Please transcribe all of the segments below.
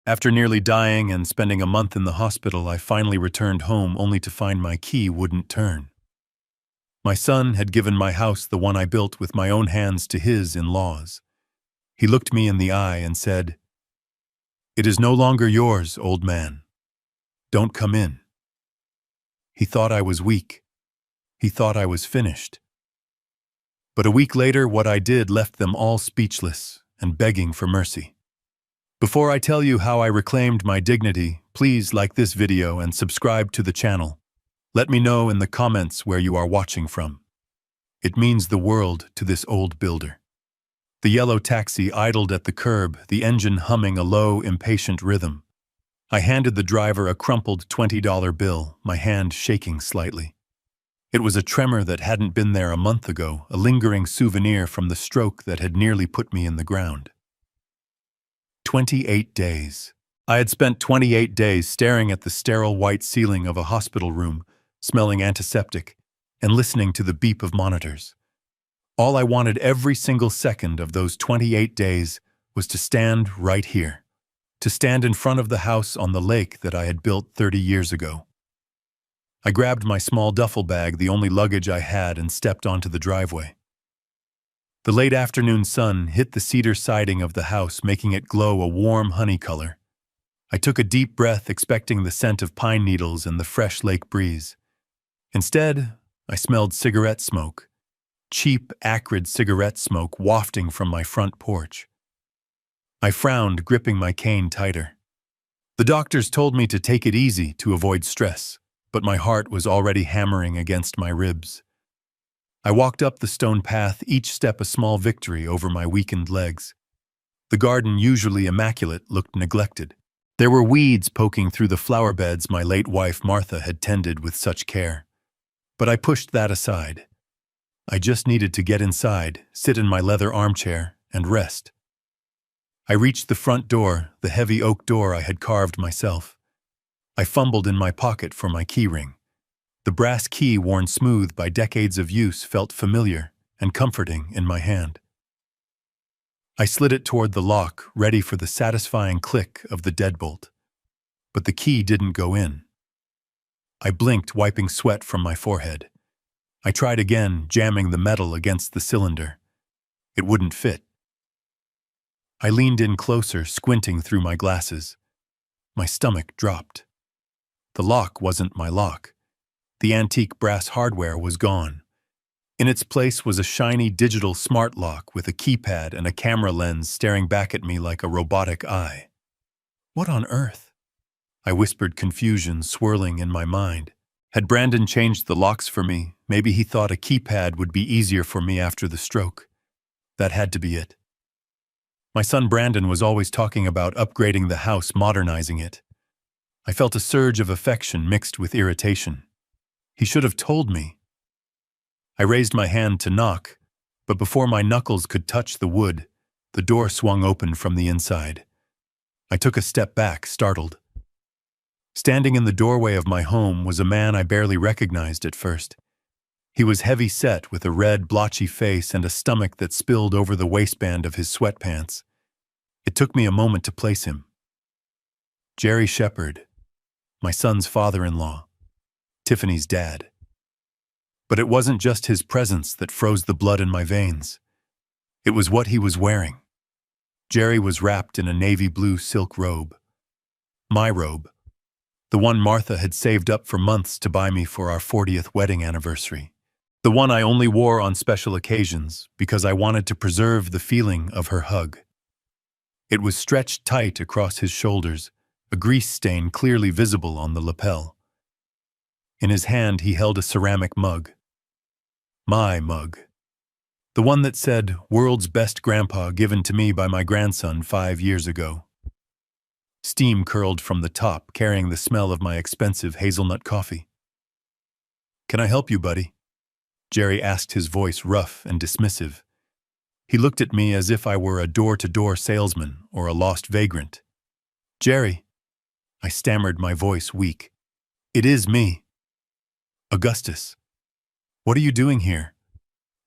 After nearly dying and spending a month in the hospital, I finally returned home only to find my key wouldn't turn. My son had given my house, the one I built with my own hands, to his in-laws. He looked me in the eye and said, "It is no longer yours, old man. Don't come in." He thought I was weak. He thought I was finished. But a week later, what I did left them all speechless and begging for mercy. Before I tell you how I reclaimed my dignity, please like this video and subscribe to the channel. Let me know in the comments where you are watching from. It means the world to this old builder. The yellow taxi idled at the curb, the engine humming a low, impatient rhythm. I handed the driver a crumpled $20 bill, my hand shaking slightly. It was a tremor that hadn't been there a month ago, a lingering souvenir from the stroke that had nearly put me in the ground. 28 days. I had spent 28 days staring at the sterile white ceiling of a hospital room, smelling antiseptic, and listening to the beep of monitors. All I wanted every single second of those 28 days was to stand right here, to stand in front of the house on the lake that I had built 30 years ago. I grabbed my small duffel bag, the only luggage I had, and stepped onto the driveway. The late afternoon sun hit the cedar siding of the house, making it glow a warm honey color. I took a deep breath, expecting the scent of pine needles and the fresh lake breeze. Instead, I smelled cigarette smoke, cheap, acrid cigarette smoke wafting from my front porch. I frowned, gripping my cane tighter. The doctors told me to take it easy to avoid stress, but my heart was already hammering against my ribs. I walked up the stone path, each step a small victory over my weakened legs. The garden, usually immaculate, looked neglected. There were weeds poking through the flower beds my late wife Martha had tended with such care. But I pushed that aside. I just needed to get inside, sit in my leather armchair, and rest. I reached the front door, the heavy oak door I had carved myself. I fumbled in my pocket for my key ring. The brass key, worn smooth by decades of use, felt familiar and comforting in my hand. I slid it toward the lock, ready for the satisfying click of the deadbolt. But the key didn't go in. I blinked, wiping sweat from my forehead. I tried again, jamming the metal against the cylinder. It wouldn't fit. I leaned in closer, squinting through my glasses. My stomach dropped. The lock wasn't my lock. The antique brass hardware was gone. In its place was a shiny digital smart lock with a keypad and a camera lens staring back at me like a robotic eye. What on earth? I whispered, confusion swirling in my mind. Had Brandon changed the locks for me? Maybe he thought a keypad would be easier for me after the stroke. That had to be it. My son Brandon was always talking about upgrading the house, modernizing it. I felt a surge of affection mixed with irritation. He should have told me. I raised my hand to knock, but before my knuckles could touch the wood, the door swung open from the inside. I took a step back, startled. Standing in the doorway of my home was a man I barely recognized at first. He was heavy-set, with a red, blotchy face and a stomach that spilled over the waistband of his sweatpants. It took me a moment to place him. Jerry Shepard, my son's father-in-law. Tiffany's dad. But it wasn't just his presence that froze the blood in my veins. It was what he was wearing. Jerry was wrapped in a navy blue silk robe. My robe. The one Martha had saved up for months to buy me for our 40th wedding anniversary. The one I only wore on special occasions because I wanted to preserve the feeling of her hug. It was stretched tight across his shoulders, a grease stain clearly visible on the lapel. In his hand, he held a ceramic mug. My mug. The one that said, "World's Best Grandpa," given to me by my grandson 5 years ago. Steam curled from the top, carrying the smell of my expensive hazelnut coffee. "Can I help you, buddy?" Jerry asked, his voice rough and dismissive. He looked at me as if I were a door-to-door salesman or a lost vagrant. "Jerry," I stammered, my voice weak. "It is me. Augustus. What are you doing here?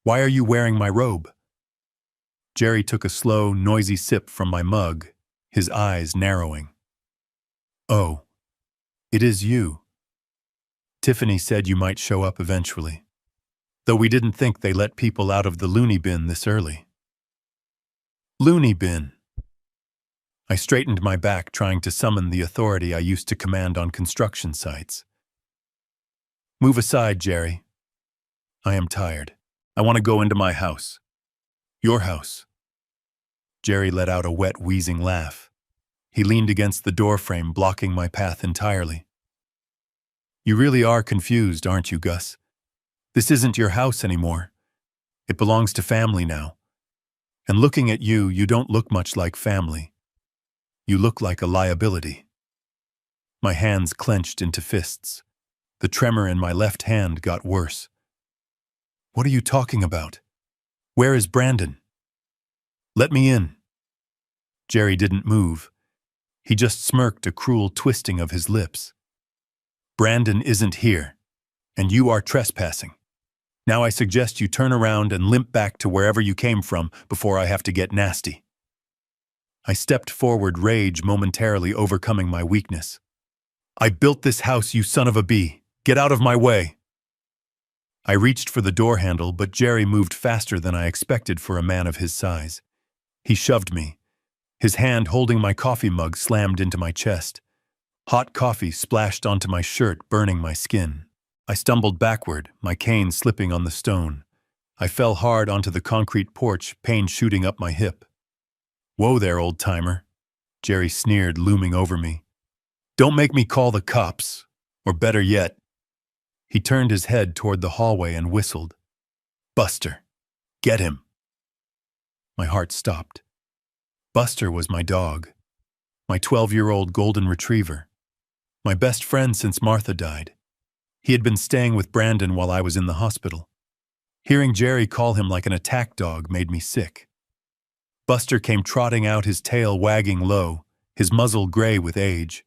Why are you wearing my robe?" Jerry took a slow, noisy sip from my mug, his eyes narrowing. Oh, it is you. Tiffany said you might show up eventually. Though we didn't think they let people out of the loony bin this early. Loony bin. I straightened my back, trying to summon the authority I used to command on construction sites. Move aside, Jerry. I am tired. I want to go into my house. Your house. Jerry let out a wet, wheezing laugh. He leaned against the doorframe, blocking my path entirely. You really are confused, aren't you, Gus? This isn't your house anymore. It belongs to family now. And looking at you, you don't look much like family. You look like a liability. My hands clenched into fists. The tremor in my left hand got worse. What are you talking about? Where is Brandon? Let me in. Jerry didn't move. He just smirked, a cruel twisting of his lips. Brandon isn't here, and you are trespassing. Now I suggest you turn around and limp back to wherever you came from before I have to get nasty. I stepped forward, rage momentarily overcoming my weakness. I built this house, you son of a bee. Get out of my way. I reached for the door handle, but Jerry moved faster than I expected for a man of his size. He shoved me. His hand holding my coffee mug slammed into my chest. Hot coffee splashed onto my shirt, burning my skin. I stumbled backward, my cane slipping on the stone. I fell hard onto the concrete porch, pain shooting up my hip. Whoa there, old-timer, Jerry sneered, looming over me. Don't make me call the cops, or better yet. He turned his head toward the hallway and whistled. Buster, get him. My heart stopped. Buster was my dog, my 12-year-old golden retriever, my best friend since Martha died. He had been staying with Brandon while I was in the hospital. Hearing Jerry call him like an attack dog made me sick. Buster came trotting out, his tail wagging low, his muzzle gray with age.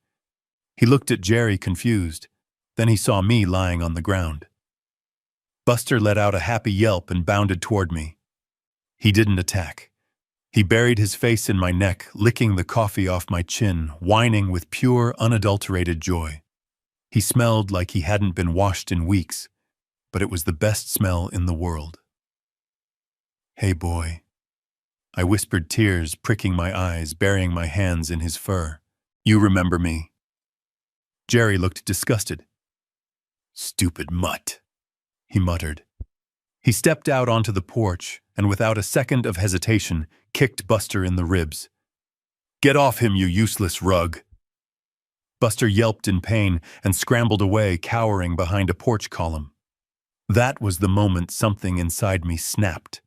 He looked at Jerry confused. Then he saw me lying on the ground. Buster let out a happy yelp and bounded toward me. He didn't attack. He buried his face in my neck, licking the coffee off my chin, whining with pure, unadulterated joy. He smelled like he hadn't been washed in weeks, but it was the best smell in the world. Hey, boy. I whispered, tears pricking my eyes, burying my hands in his fur. You remember me? Jerry looked disgusted. Stupid mutt, he muttered. He stepped out onto the porch and, without a second of hesitation, kicked Buster in the ribs. Get off him, you useless rug. Buster yelped in pain and scrambled away, cowering behind a porch column. That was the moment something inside me snapped.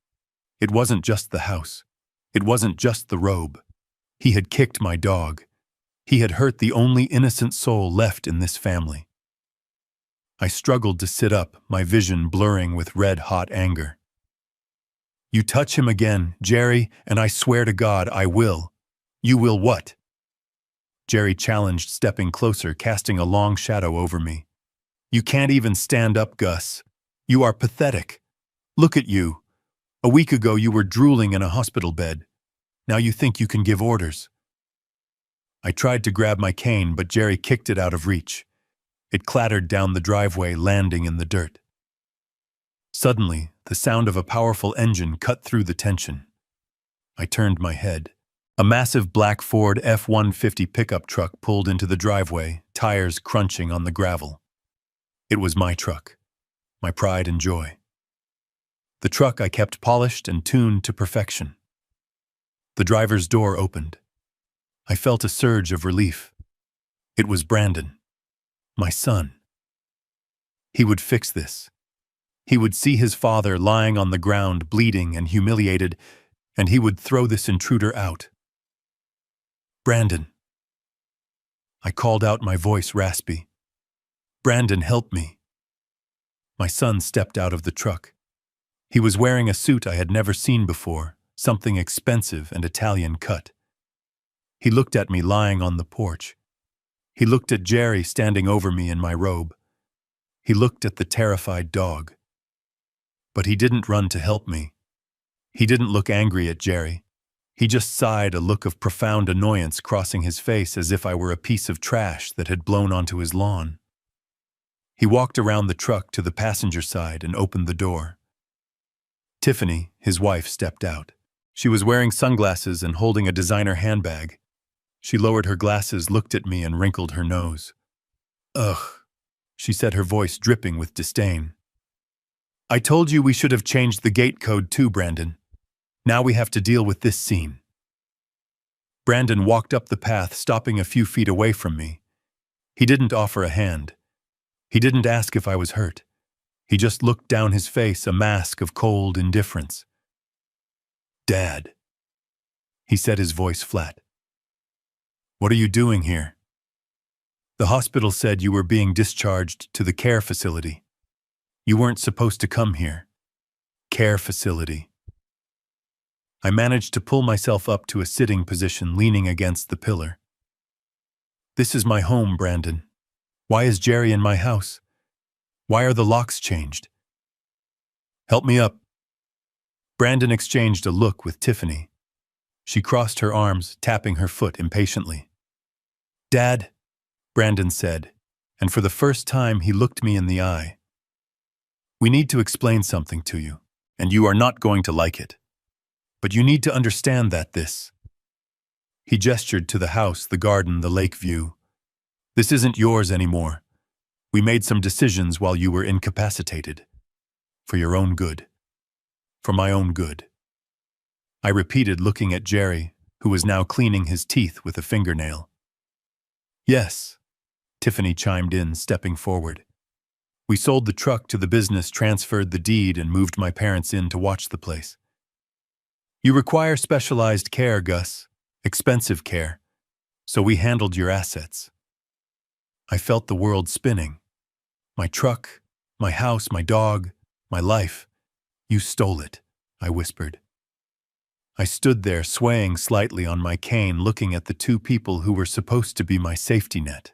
It wasn't just the house. It wasn't just the robe. He had kicked my dog. He had hurt the only innocent soul left in this family. I struggled to sit up, my vision blurring with red-hot anger. You touch him again, Jerry, and I swear to God I will. You will what? Jerry challenged, stepping closer, casting a long shadow over me. You can't even stand up, Gus. You are pathetic. Look at you. A week ago you were drooling in a hospital bed. Now you think you can give orders. I tried to grab my cane, but Jerry kicked it out of reach. It clattered down the driveway, landing in the dirt. Suddenly, the sound of a powerful engine cut through the tension. I turned my head. A massive black Ford F-150 pickup truck pulled into the driveway, tires crunching on the gravel. It was my truck, my pride and joy. The truck I kept polished and tuned to perfection. The driver's door opened. I felt a surge of relief. It was Brandon, my son. He would fix this. He would see his father lying on the ground, bleeding and humiliated, and he would throw this intruder out. Brandon. I called out, my voice raspy. Brandon, help me. My son stepped out of the truck. He was wearing a suit I had never seen before, something expensive and Italian cut. He looked at me lying on the porch. He looked at Jerry standing over me in my robe. He looked at the terrified dog. But he didn't run to help me. He didn't look angry at Jerry. He just sighed, a look of profound annoyance crossing his face as if I were a piece of trash that had blown onto his lawn. He walked around the truck to the passenger side and opened the door. Tiffany, his wife, stepped out. She was wearing sunglasses and holding a designer handbag. She lowered her glasses, looked at me, and wrinkled her nose. "Ugh," she said, her voice dripping with disdain. "I told you we should have changed the gate code too, Brandon. Now we have to deal with this scene." Brandon walked up the path, stopping a few feet away from me. He didn't offer a hand. He didn't ask if I was hurt. He just looked down his face, a mask of cold indifference. "Dad," he said, his voice flat. "What are you doing here? The hospital said you were being discharged to the care facility. You weren't supposed to come here. Care facility." I managed to pull myself up to a sitting position, leaning against the pillar. "This is my home, Brandon. Why is Jerry in my house? Why are the locks changed? Help me up." Brandon exchanged a look with Tiffany. She crossed her arms, tapping her foot impatiently. "Dad," Brandon said, and for the first time he looked me in the eye. "We need to explain something to you, and you are not going to like it. But you need to understand that this—" He gestured to the house, the garden, the lake view. "This isn't yours anymore. We made some decisions while you were incapacitated. For your own good. For my own good." I repeated, looking at Jerry, who was now cleaning his teeth with a fingernail. "Yes," Tiffany chimed in, stepping forward. "We sold the truck to the business, transferred the deed, and moved my parents in to watch the place. You require specialized care, Gus, expensive care, so we handled your assets." I felt the world spinning. "My truck, my house, my dog, my life. You stole it," I whispered. I stood there, swaying slightly on my cane, looking at the two people who were supposed to be my safety net.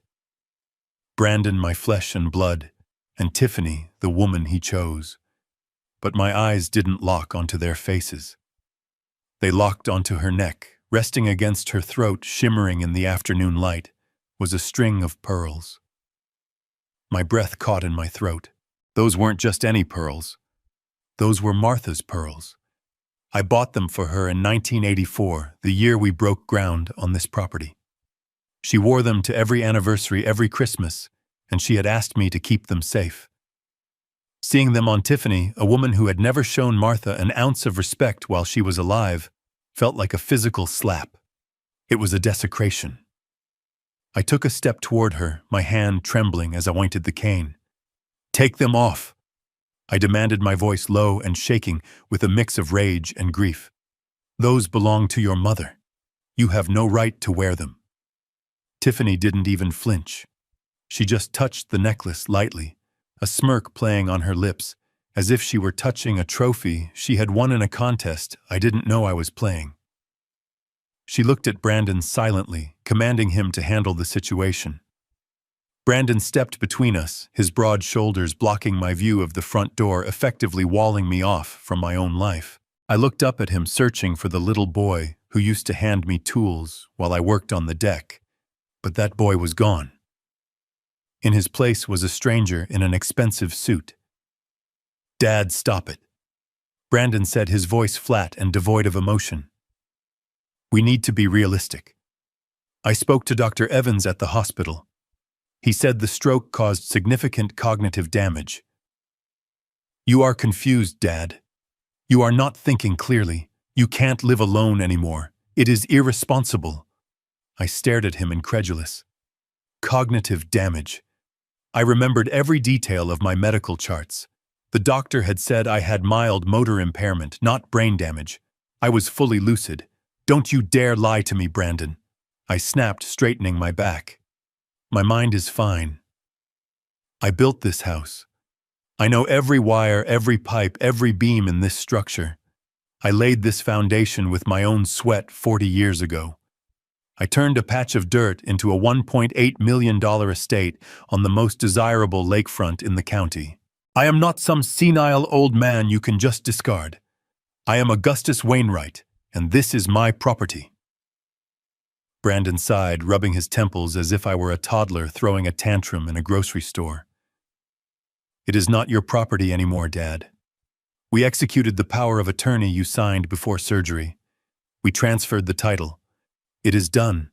Brandon, my flesh and blood, and Tiffany, the woman he chose. But my eyes didn't lock onto their faces. They locked onto her neck. Resting against her throat, shimmering in the afternoon light, was a string of pearls. My breath caught in my throat. Those weren't just any pearls. Those were Martha's pearls. I bought them for her in 1984, the year we broke ground on this property. She wore them to every anniversary, every Christmas, and she had asked me to keep them safe. Seeing them on Tiffany, a woman who had never shown Martha an ounce of respect while she was alive, felt like a physical slap. It was a desecration. I took a step toward her, my hand trembling as I pointed the cane. "Take them off," I demanded, my voice low and shaking with a mix of rage and grief. "Those belong to your mother. You have no right to wear them." Tiffany didn't even flinch. She just touched the necklace lightly, a smirk playing on her lips, as if she were touching a trophy she had won in a contest I didn't know I was playing. She looked at Brandon silently, commanding him to handle the situation. Brandon stepped between us, his broad shoulders blocking my view of the front door, effectively walling me off from my own life. I looked up at him, searching for the little boy who used to hand me tools while I worked on the deck, but that boy was gone. In his place was a stranger in an expensive suit. "Dad, stop it," Brandon said, his voice flat and devoid of emotion. "We need to be realistic. I spoke to Dr. Evans at the hospital. He said the stroke caused significant cognitive damage. You are confused, Dad. You are not thinking clearly. You can't live alone anymore. It is irresponsible." I stared at him, incredulous. Cognitive damage. I remembered every detail of my medical charts. The doctor had said I had mild motor impairment, not brain damage. I was fully lucid. "Don't you dare lie to me, Brandon," I snapped, straightening my back. "My mind is fine. I built this house. I know every wire, every pipe, every beam in this structure. I laid this foundation with my own sweat 40 years ago. I turned a patch of dirt into a $1.8 million estate on the most desirable lakefront in the county. I am not some senile old man you can just discard. I am Augustus Wainwright, and this is my property." Brandon sighed, rubbing his temples as if I were a toddler throwing a tantrum in a grocery store. "It is not your property anymore, Dad. We executed the power of attorney you signed before surgery. We transferred the title. It is done.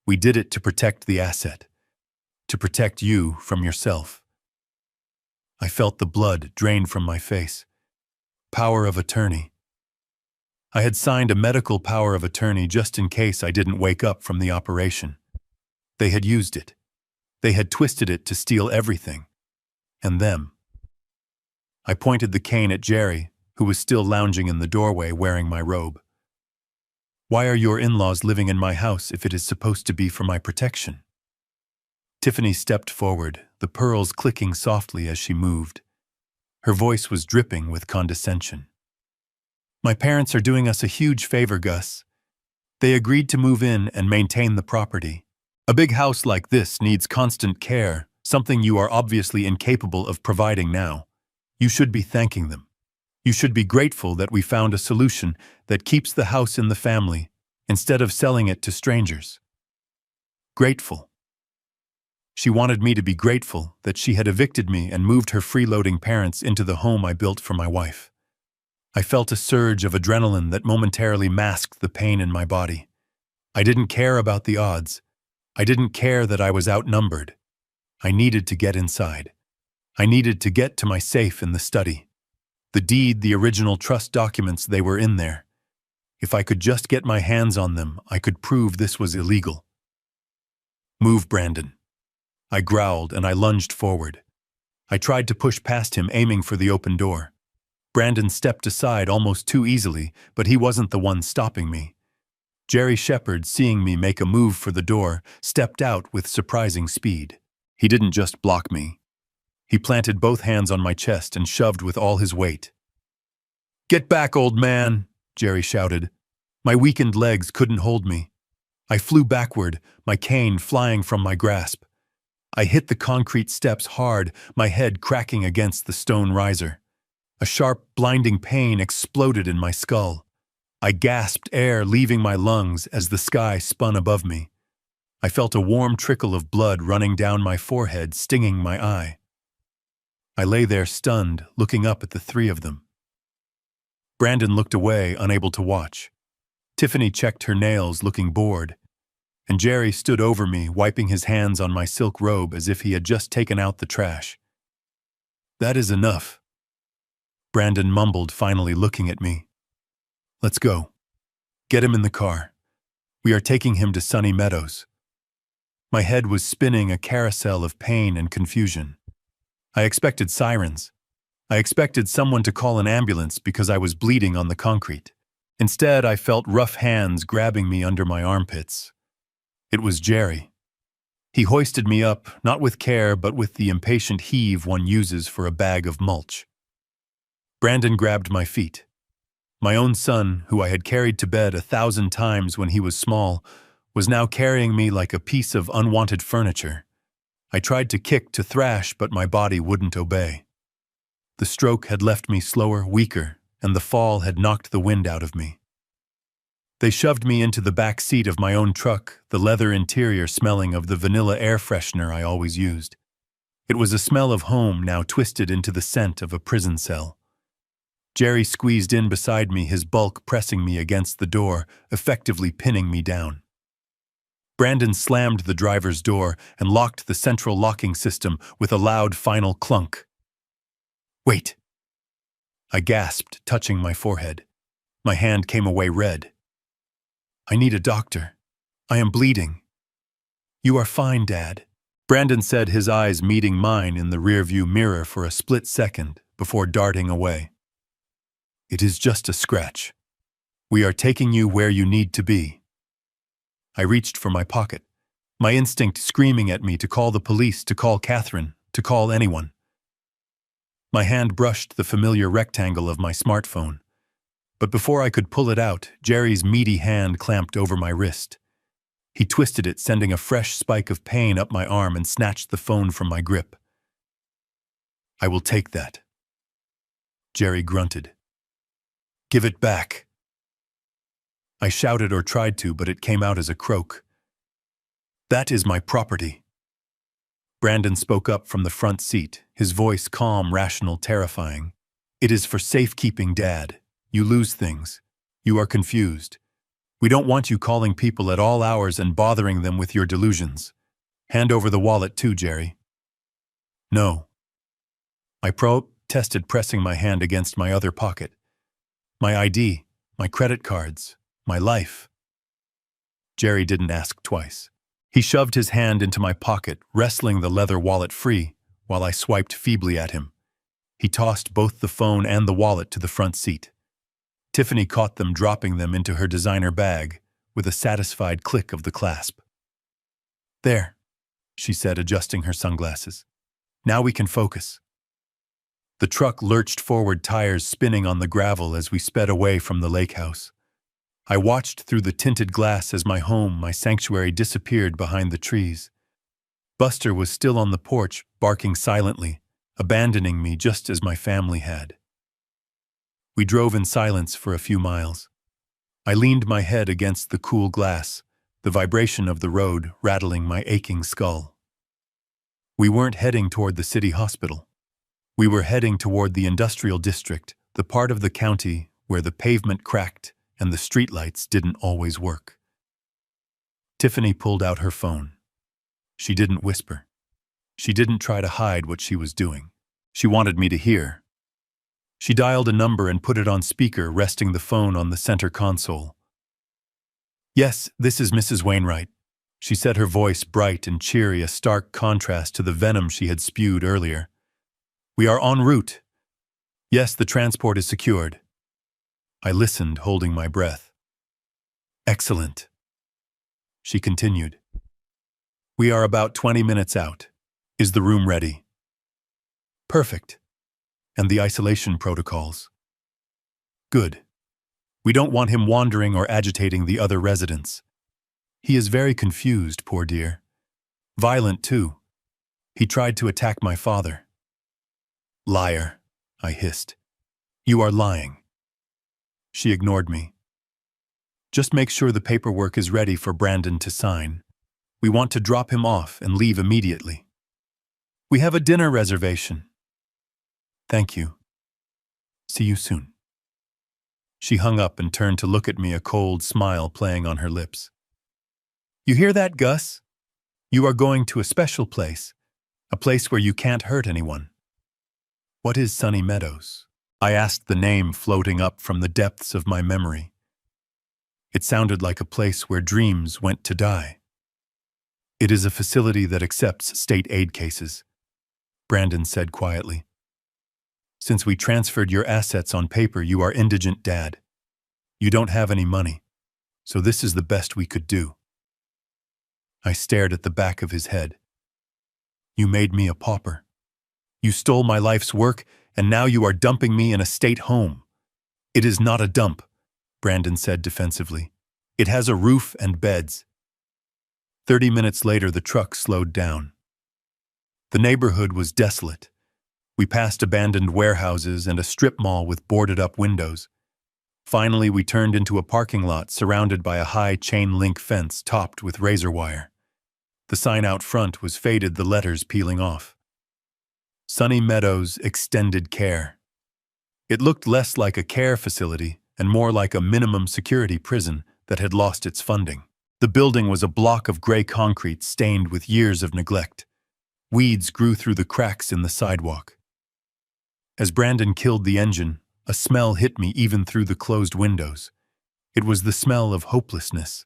We did it to protect the asset, to protect you from yourself." I felt the blood drain from my face. Power of attorney. I had signed a medical power of attorney just in case I didn't wake up from the operation. They had used it. They had twisted it to steal everything. And them. I pointed the cane at Jerry, who was still lounging in the doorway wearing my robe. "Why are your in-laws living in my house if it is supposed to be for my protection?" Tiffany stepped forward, the pearls clicking softly as she moved. Her voice was dripping with condescension. "My parents are doing us a huge favor, Gus. They agreed to move in and maintain the property. A big house like this needs constant care, something you are obviously incapable of providing now. You should be thanking them. You should be grateful that we found a solution that keeps the house in the family, instead of selling it to strangers." Grateful. She wanted me to be grateful that she had evicted me and moved her freeloading parents into the home I built for my wife. I felt a surge of adrenaline that momentarily masked the pain in my body. I didn't care about the odds. I didn't care that I was outnumbered. I needed to get inside. I needed to get to my safe in the study. The deed, the original trust documents, they were in there. If I could just get my hands on them, I could prove this was illegal. "Move, Brandon." I growled and I lunged forward. I tried to push past him, aiming for the open door. Brandon stepped aside almost too easily, but he wasn't the one stopping me. Jerry Shepard, seeing me make a move for the door, stepped out with surprising speed. He didn't just block me. He planted both hands on my chest and shoved with all his weight. "Get back, old man," Jerry shouted. My weakened legs couldn't hold me. I flew backward, my cane flying from my grasp. I hit the concrete steps hard, my head cracking against the stone riser. A sharp, blinding pain exploded in my skull. I gasped air leaving my lungs as the sky spun above me. I felt a warm trickle of blood running down my forehead, stinging my eye. I lay there stunned, looking up at the three of them. Brandon looked away, unable to watch. Tiffany checked her nails, looking bored. And Jerry stood over me, wiping his hands on my silk robe as if he had just taken out the trash. "That is enough," Brandon mumbled, finally looking at me. "Let's go. Get him in the car. We are taking him to Sunny Meadows." My head was spinning a carousel of pain and confusion. I expected sirens. I expected someone to call an ambulance because I was bleeding on the concrete. Instead, I felt rough hands grabbing me under my armpits. It was Jerry. He hoisted me up, not with care, but with the impatient heave one uses for a bag of mulch. Brandon grabbed my feet. My own son, who I had carried to bed 1,000 times when he was small, was now carrying me like a piece of unwanted furniture. I tried to kick, to thrash, but my body wouldn't obey. The stroke had left me slower, weaker, and the fall had knocked the wind out of me. They shoved me into the back seat of my own truck, the leather interior smelling of the vanilla air freshener I always used. It was a smell of home now twisted into the scent of a prison cell. Jerry squeezed in beside me, his bulk pressing me against the door, effectively pinning me down. Brandon slammed the driver's door and locked the central locking system with a loud final clunk. "Wait!" I gasped, touching my forehead. My hand came away red. "I need a doctor. I am bleeding." "You are fine, Dad," Brandon said, his eyes meeting mine in the rearview mirror for a split second before darting away. "It is just a scratch. We are taking you where you need to be." I reached for my pocket, my instinct screaming at me to call the police, to call Catherine, to call anyone. My hand brushed the familiar rectangle of my smartphone. But before I could pull it out, Jerry's meaty hand clamped over my wrist. He twisted it, sending a fresh spike of pain up my arm, and snatched the phone from my grip. "I will take that," Jerry grunted. "Give it back." I shouted or tried to, but it came out as a croak. "That is my property." Brandon spoke up from the front seat, his voice calm, rational, terrifying. "It is for safekeeping, Dad. You lose things. You are confused. We don't want you calling people at all hours and bothering them with your delusions. Hand over the wallet too, Jerry." "No." I protested, pressing my hand against my other pocket. "My ID, my credit cards, my life." Jerry didn't ask twice. He shoved his hand into my pocket, wrestling the leather wallet free, while I swiped feebly at him. He tossed both the phone and the wallet to the front seat. Tiffany caught them, dropping them into her designer bag, with a satisfied click of the clasp. "There," she said, adjusting her sunglasses. "Now we can focus." The truck lurched forward, tires spinning on the gravel as we sped away from the lake house. I watched through the tinted glass as my home, my sanctuary, disappeared behind the trees. Buster was still on the porch, barking silently, abandoning me just as my family had. We drove in silence for a few miles. I leaned my head against the cool glass, the vibration of the road rattling my aching skull. We weren't heading toward the city hospital. We were heading toward the industrial district, the part of the county where the pavement cracked and the streetlights didn't always work. Tiffany pulled out her phone. She didn't whisper. She didn't try to hide what she was doing. She wanted me to hear. She dialed a number and put it on speaker, resting the phone on the center console. "Yes, this is Mrs. Wainwright," she said, her voice bright and cheery, a stark contrast to the venom she had spewed earlier. "We are en route. Yes, the transport is secured." I listened, holding my breath. "Excellent," she continued. "We are about 20 minutes out. Is the room ready?" "Perfect. And the isolation protocols?" "Good. We don't want him wandering or agitating the other residents. He is very confused, poor dear. Violent, too. He tried to attack my father." "Liar," I hissed. "You are lying." She ignored me. "Just make sure the paperwork is ready for Brandon to sign. We want to drop him off and leave immediately. We have a dinner reservation." "Thank you. See you soon." She hung up and turned to look at me, a cold smile playing on her lips. "You hear that, Gus? You are going to a special place, a place where you can't hurt anyone." "What is Sunny Meadows?" I asked, the name floating up from the depths of my memory. It sounded like a place where dreams went to die. "It is a facility that accepts state aid cases," Brandon said quietly. "Since we transferred your assets on paper, you are indigent, Dad. You don't have any money, so this is the best we could do." I stared at the back of his head. "You made me a pauper. You stole my life's work, and now you are dumping me in a state home." "It is not a dump," Brandon said defensively. "It has a roof and beds." 30 minutes later, the truck slowed down. The neighborhood was desolate. We passed abandoned warehouses and a strip mall with boarded-up windows. Finally, we turned into a parking lot surrounded by a high chain-link fence topped with razor wire. The sign out front was faded, the letters peeling off. Sunny Meadows Extended Care. It looked less like a care facility and more like a minimum security prison that had lost its funding. The building was a block of gray concrete stained with years of neglect. Weeds grew through the cracks in the sidewalk. As Brandon killed the engine, a smell hit me even through the closed windows. It was the smell of hopelessness,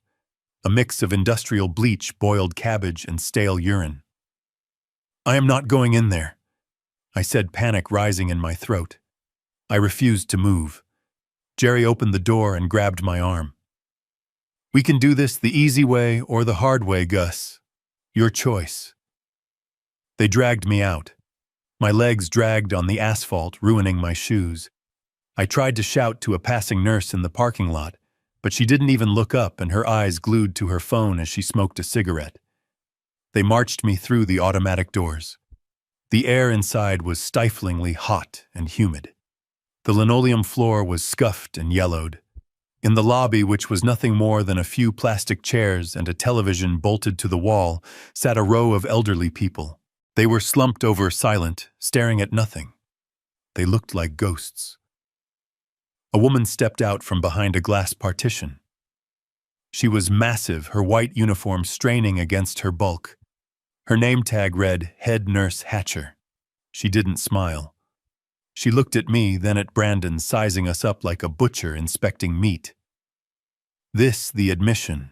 a mix of industrial bleach, boiled cabbage, and stale urine. "I am not going in there," I said, panic rising in my throat. I refused to move. Jerry opened the door and grabbed my arm. "We can do this the easy way or the hard way, Gus. Your choice." They dragged me out. My legs dragged on the asphalt, ruining my shoes. I tried to shout to a passing nurse in the parking lot, but she didn't even look up, and her eyes glued to her phone as she smoked a cigarette. They marched me through the automatic doors. The air inside was stiflingly hot and humid. The linoleum floor was scuffed and yellowed. In the lobby, which was nothing more than a few plastic chairs and a television bolted to the wall, sat a row of elderly people. They were slumped over, silent, staring at nothing. They looked like ghosts. A woman stepped out from behind a glass partition. She was massive, her white uniform straining against her bulk. Her name tag read, Head Nurse Hatcher. She didn't smile. She looked at me, then at Brandon, sizing us up like a butcher inspecting meat. "This the admission?"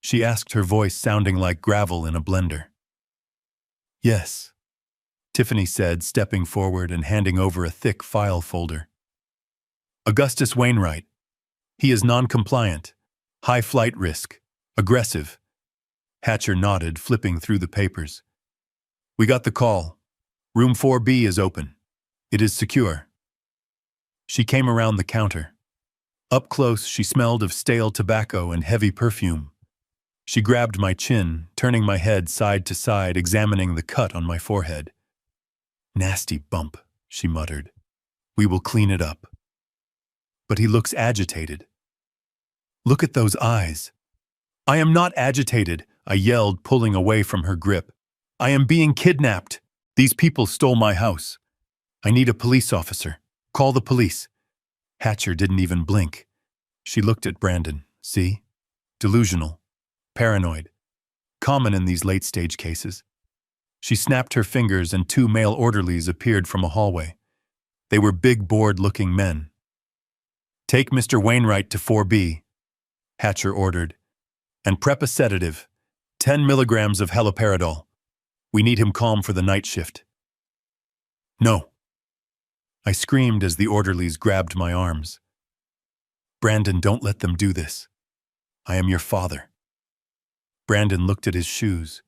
She asked, her voice sounding like gravel in a blender. "Yes," Tiffany said, stepping forward and handing over a thick file folder. "Augustus Wainwright. He is non-compliant, high flight risk, aggressive." Hatcher nodded, flipping through the papers. "We got the call. Room 4B is open. It is secure." She came around the counter. Up close, she smelled of stale tobacco and heavy perfume. She grabbed my chin, turning my head side to side, examining the cut on my forehead. "Nasty bump," she muttered. "We will clean it up." "But he looks agitated." "Look at those eyes." "I am not agitated," I yelled, pulling away from her grip. "I am being kidnapped. These people stole my house. I need a police officer. Call the police." Hatcher didn't even blink. She looked at Brandon. "See? Delusional. Paranoid. Common in these late-stage cases." She snapped her fingers and 2 male orderlies appeared from a hallway. They were big, bored-looking men. "Take Mr. Wainwright to 4B, Hatcher ordered. "And prep a sedative. 10 milligrams of haloperidol. We need him calm for the night shift." "No," I screamed as the orderlies grabbed my arms. "Brandon, don't let them do this. I am your father." Brandon looked at his shoes.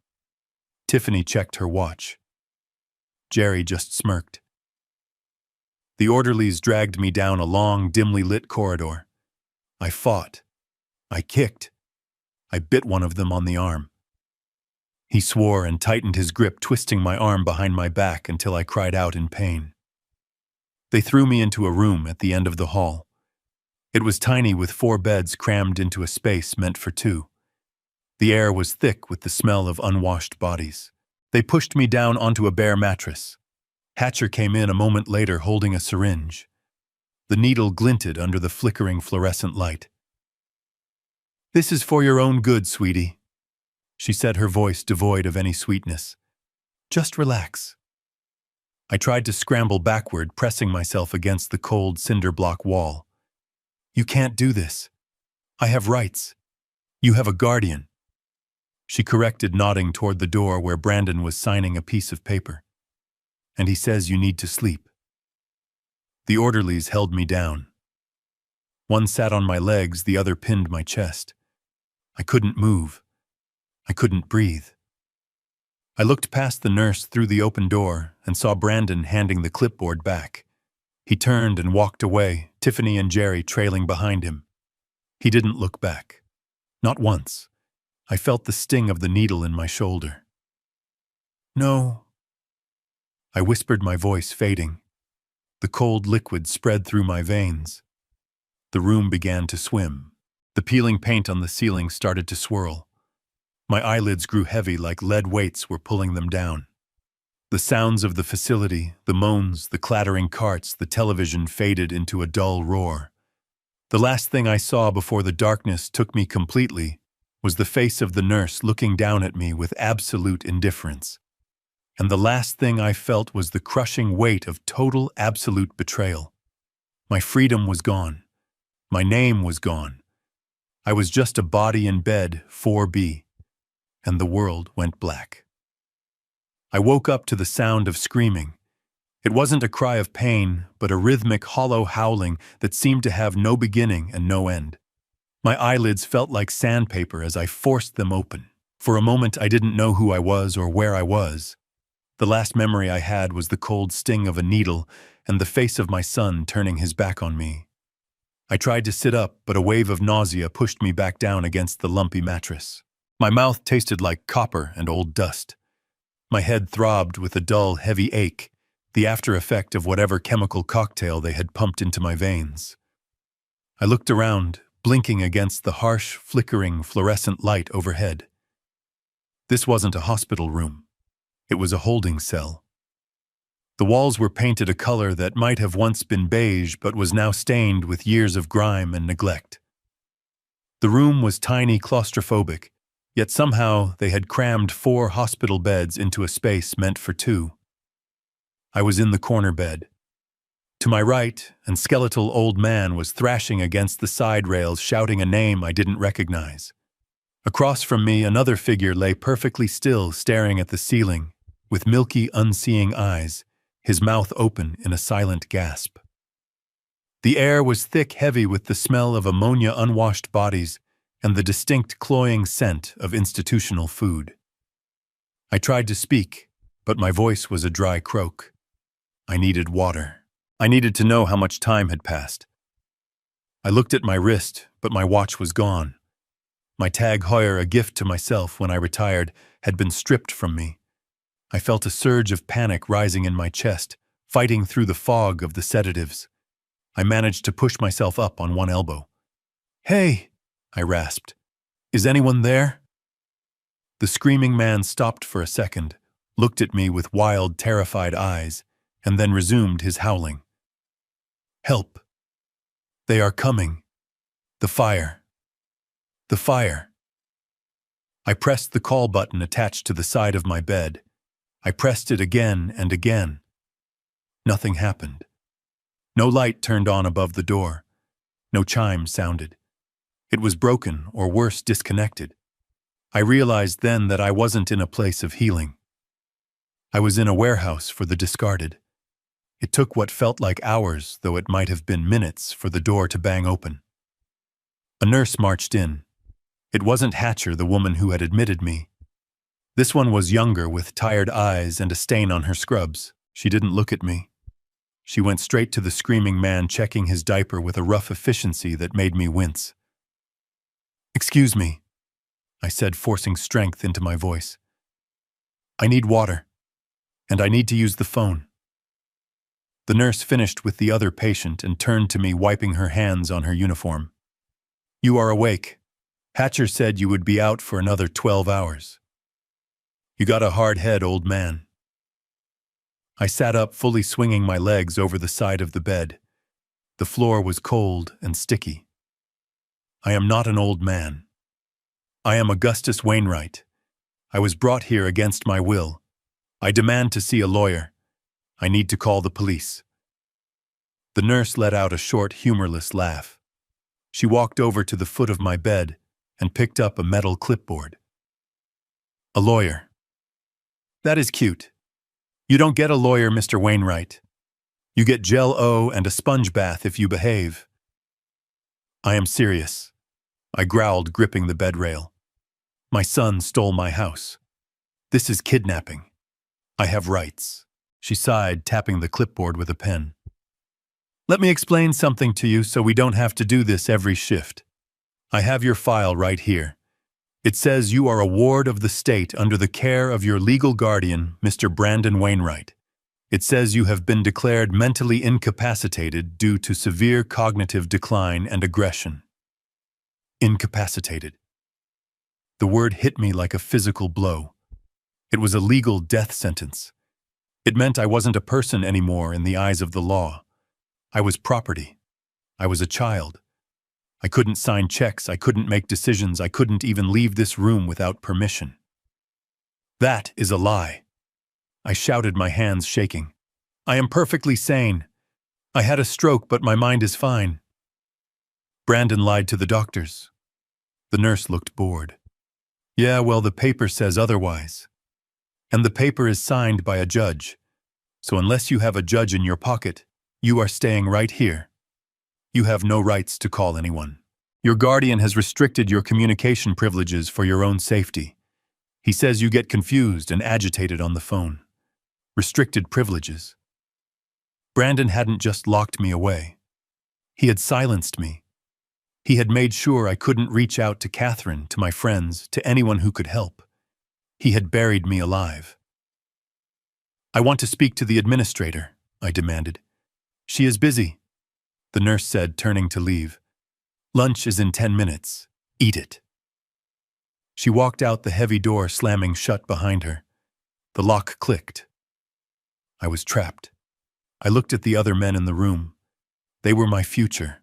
Tiffany checked her watch. Jerry just smirked. The orderlies dragged me down a long, dimly lit corridor. I fought. I kicked. I bit one of them on the arm. He swore and tightened his grip, twisting my arm behind my back until I cried out in pain. They threw me into a room at the end of the hall. It was tiny, with 4 beds crammed into a space meant for 2. The air was thick with the smell of unwashed bodies. They pushed me down onto a bare mattress. Hatcher came in a moment later holding a syringe. The needle glinted under the flickering fluorescent light. "This is for your own good, sweetie," she said, her voice devoid of any sweetness. "Just relax." I tried to scramble backward, pressing myself against the cold cinder block wall. "You can't do this. I have rights. You have a guardian." She corrected, nodding toward the door where Brandon was signing a piece of paper. "And he says you need to sleep." The orderlies held me down. One sat on my legs, the other pinned my chest. I couldn't move. I couldn't breathe. I looked past the nurse through the open door and saw Brandon handing the clipboard back. He turned and walked away, Tiffany and Jerry trailing behind him. He didn't look back. Not once. I felt the sting of the needle in my shoulder. "No," I whispered, my voice fading. The cold liquid spread through my veins. The room began to swim. The peeling paint on the ceiling started to swirl. My eyelids grew heavy, like lead weights were pulling them down. The sounds of the facility, the moans, the clattering carts, the television faded into a dull roar. The last thing I saw before the darkness took me completely was the face of the nurse looking down at me with absolute indifference. And the last thing I felt was the crushing weight of total, absolute betrayal. My freedom was gone. My name was gone. I was just a body in bed, 4B, and the world went black. I woke up to the sound of screaming. It wasn't a cry of pain, but a rhythmic, hollow howling that seemed to have no beginning and no end. My eyelids felt like sandpaper as I forced them open. For a moment, I didn't know who I was or where I was. The last memory I had was the cold sting of a needle and the face of my son turning his back on me. I tried to sit up, but a wave of nausea pushed me back down against the lumpy mattress. My mouth tasted like copper and old dust. My head throbbed with a dull, heavy ache, the after effect of whatever chemical cocktail they had pumped into my veins. I looked around, blinking against the harsh, flickering, fluorescent light overhead. This wasn't a hospital room. It was a holding cell. The walls were painted a color that might have once been beige but was now stained with years of grime and neglect. The room was tiny, claustrophobic, yet somehow they had crammed 4 hospital beds into a space meant for 2. I was in the corner bed. To my right, a skeletal old man was thrashing against the side rails, shouting a name I didn't recognize. Across from me, another figure lay perfectly still, staring at the ceiling, with milky, unseeing eyes, his mouth open in a silent gasp. The air was thick, heavy with the smell of ammonia, unwashed bodies, and the distinct cloying scent of institutional food. I tried to speak, but my voice was a dry croak. I needed water. I needed to know how much time had passed. I looked at my wrist, but my watch was gone. My Tag Heuer, a gift to myself when I retired, had been stripped from me. I felt a surge of panic rising in my chest, fighting through the fog of the sedatives. I managed to push myself up on one elbow. "Hey!" I rasped. "Is anyone there?" The screaming man stopped for a second, looked at me with wild, terrified eyes, and then resumed his howling. "Help! They are coming! The fire! The fire!" I pressed the call button attached to the side of my bed. I pressed it again and again. Nothing happened. No light turned on above the door. No chime sounded. It was broken, or worse, disconnected. I realized then that I wasn't in a place of healing. I was in a warehouse for the discarded. It took what felt like hours, though it might have been minutes, for the door to bang open. A nurse marched in. It wasn't Hatcher, the woman who had admitted me. This one was younger, with tired eyes and a stain on her scrubs. She didn't look at me. She went straight to the screaming man, checking his diaper with a rough efficiency that made me wince. "Excuse me," I said, forcing strength into my voice. "I need water, and I need to use the phone." The nurse finished with the other patient and turned to me, wiping her hands on her uniform. "You are awake. Hatcher said you would be out for another 12 hours. You got a hard head, old man." I sat up, fully swinging my legs over the side of the bed. The floor was cold and sticky. "I am not an old man. I am Augustus Wainwright. I was brought here against my will. I demand to see a lawyer. I need to call the police." The nurse let out a short, humorless laugh. She walked over to the foot of my bed and picked up a metal clipboard. "A lawyer. That is cute. You don't get a lawyer, Mr. Wainwright. You get Gel-O and a sponge bath if you behave." "I am serious," I growled, gripping the bed rail. "My son stole my house. This is kidnapping. I have rights." She sighed, tapping the clipboard with a pen. "Let me explain something to you so we don't have to do this every shift. I have your file right here. It says you are a ward of the state under the care of your legal guardian, Mr. Brandon Wainwright. It says you have been declared mentally incapacitated due to severe cognitive decline and aggression." Incapacitated. The word hit me like a physical blow. It was a legal death sentence. It meant I wasn't a person anymore in the eyes of the law. I was property. I was a child. I couldn't sign checks, I couldn't make decisions, I couldn't even leave this room without permission. "That is a lie," I shouted, my hands shaking. "I am perfectly sane. I had a stroke, but my mind is fine." "Brandon lied to the doctors." The nurse looked bored. "Yeah, well, the paper says otherwise. And the paper is signed by a judge. So unless you have a judge in your pocket, you are staying right here. You have no rights to call anyone. Your guardian has restricted your communication privileges for your own safety. He says you get confused and agitated on the phone. Restricted privileges. Brandon hadn't just locked me away. He had silenced me. He had made sure I couldn't reach out to Catherine, to my friends, to anyone who could help. He had buried me alive. "I want to speak to the administrator," I demanded. "She is busy," the nurse said, turning to leave. Lunch is in 10 minutes. Eat it." She walked out, the heavy door slamming shut behind her. The lock clicked. I was trapped. I looked at the other men in the room. They were my future,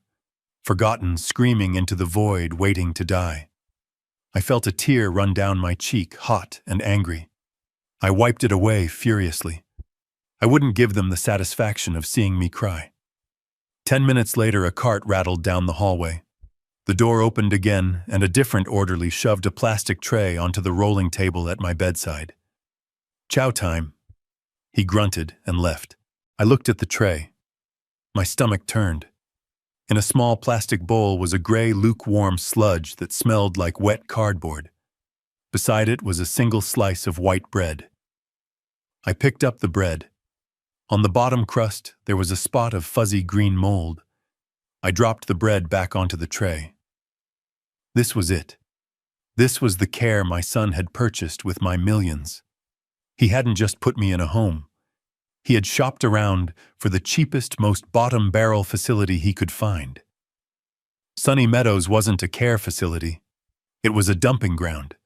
forgotten, screaming into the void, waiting to die. I felt a tear run down my cheek, hot and angry. I wiped it away furiously. I wouldn't give them the satisfaction of seeing me cry. 10 minutes later, a cart rattled down the hallway. The door opened again, and a different orderly shoved a plastic tray onto the rolling table at my bedside. "Chow time." He grunted and left. I looked at the tray. My stomach turned. In a small plastic bowl was a gray, lukewarm sludge that smelled like wet cardboard. Beside it was a single slice of white bread. I picked up the bread. On the bottom crust, there was a spot of fuzzy green mold. I dropped the bread back onto the tray. This was it. This was the care my son had purchased with my millions. He hadn't just put me in a home. He had shopped around for the cheapest, most bottom-barrel facility he could find. Sunny Meadows wasn't a care facility. It was a dumping ground.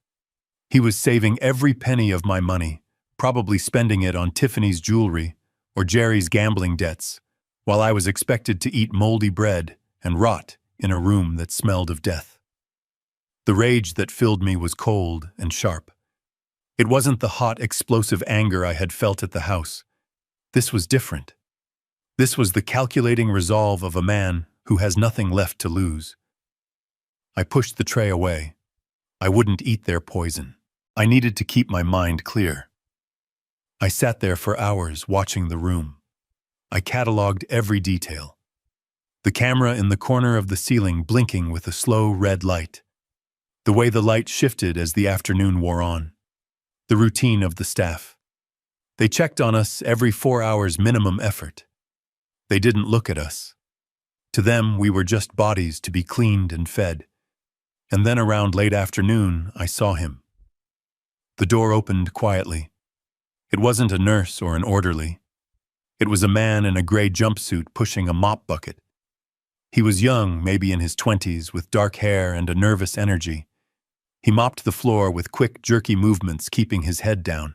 He was saving every penny of my money, probably spending it on Tiffany's jewelry or Jerry's gambling debts, while I was expected to eat moldy bread and rot in a room that smelled of death. The rage that filled me was cold and sharp. It wasn't the hot, explosive anger I had felt at the house. This was different. This was the calculating resolve of a man who has nothing left to lose. I pushed the tray away. I wouldn't eat their poison. I needed to keep my mind clear. I sat there for hours watching the room. I cataloged every detail. The camera in the corner of the ceiling blinking with a slow red light. The way the light shifted as the afternoon wore on. The routine of the staff. They checked on us every 4 hours minimum effort. They didn't look at us. To them, we were just bodies to be cleaned and fed. And then around late afternoon, I saw him. The door opened quietly. It wasn't a nurse or an orderly. It was a man in a gray jumpsuit pushing a mop bucket. He was young, maybe in his 20s, with dark hair and a nervous energy. He mopped the floor with quick, jerky movements, keeping his head down.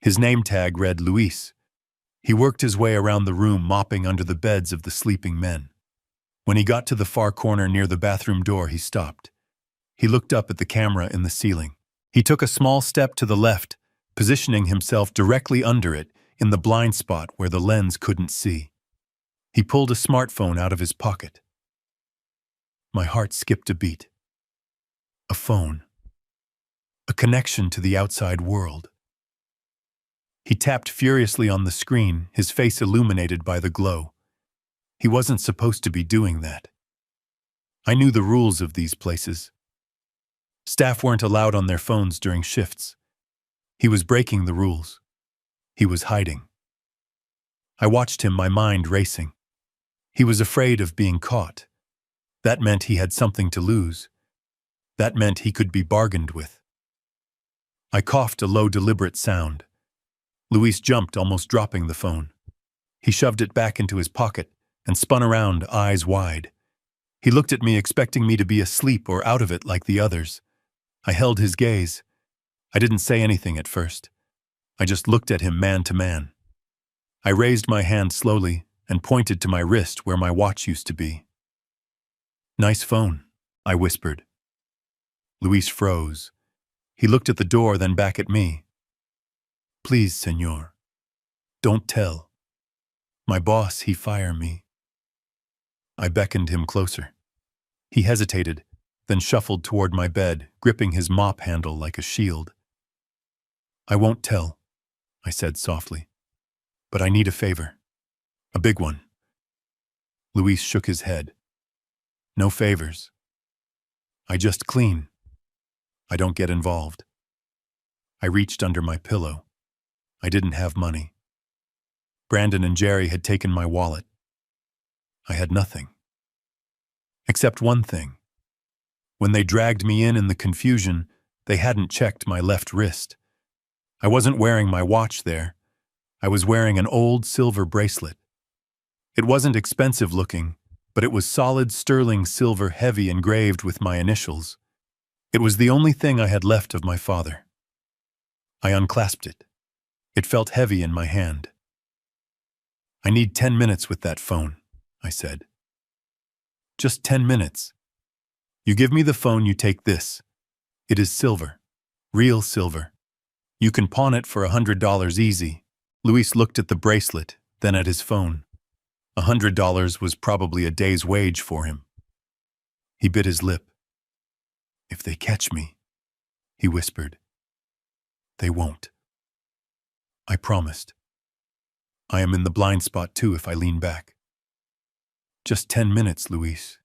His name tag read Luis. He worked his way around the room, mopping under the beds of the sleeping men. When he got to the far corner near the bathroom door, he stopped. He looked up at the camera in the ceiling. He took a small step to the left, positioning himself directly under it in the blind spot where the lens couldn't see. He pulled a smartphone out of his pocket. My heart skipped a beat. A phone. A connection to the outside world. He tapped furiously on the screen, his face illuminated by the glow. He wasn't supposed to be doing that. I knew the rules of these places. Staff weren't allowed on their phones during shifts. He was breaking the rules. He was hiding. I watched him, my mind racing. He was afraid of being caught. That meant he had something to lose. That meant he could be bargained with. I coughed, a low, deliberate sound. Luis jumped, almost dropping the phone. He shoved it back into his pocket and spun around, eyes wide. He looked at me, expecting me to be asleep or out of it like the others. I held his gaze. I didn't say anything at first. I just looked at him man to man. I raised my hand slowly and pointed to my wrist where my watch used to be. "Nice phone," I whispered. Luis froze. He looked at the door, then back at me. "Please, senor. Don't tell. My boss, he fire me." I beckoned him closer. He hesitated, then shuffled toward my bed, gripping his mop handle like a shield. "I won't tell," I said softly. "But I need a favor. A big one." Luis shook his head. "No favors. I just clean. I don't get involved." I reached under my pillow. I didn't have money. Brandon and Jerry had taken my wallet. I had nothing. Except one thing. When they dragged me in the confusion, they hadn't checked my left wrist. I wasn't wearing my watch there. I was wearing an old silver bracelet. It wasn't expensive looking, but it was solid sterling silver, heavy, engraved with my initials. It was the only thing I had left of my father. I unclasped it. It felt heavy in my hand. "I need 10 minutes with that phone," I said. "Just 10 minutes. You give me the phone, you take this. It is silver. Real silver. You can pawn it for $100 easy." Luis looked at the bracelet, then at his phone. $100 was probably a day's wage for him. He bit his lip. "If they catch me," he whispered. "They won't." I promised. I am in the blind spot too if I lean back. "Just 10 minutes, Luis.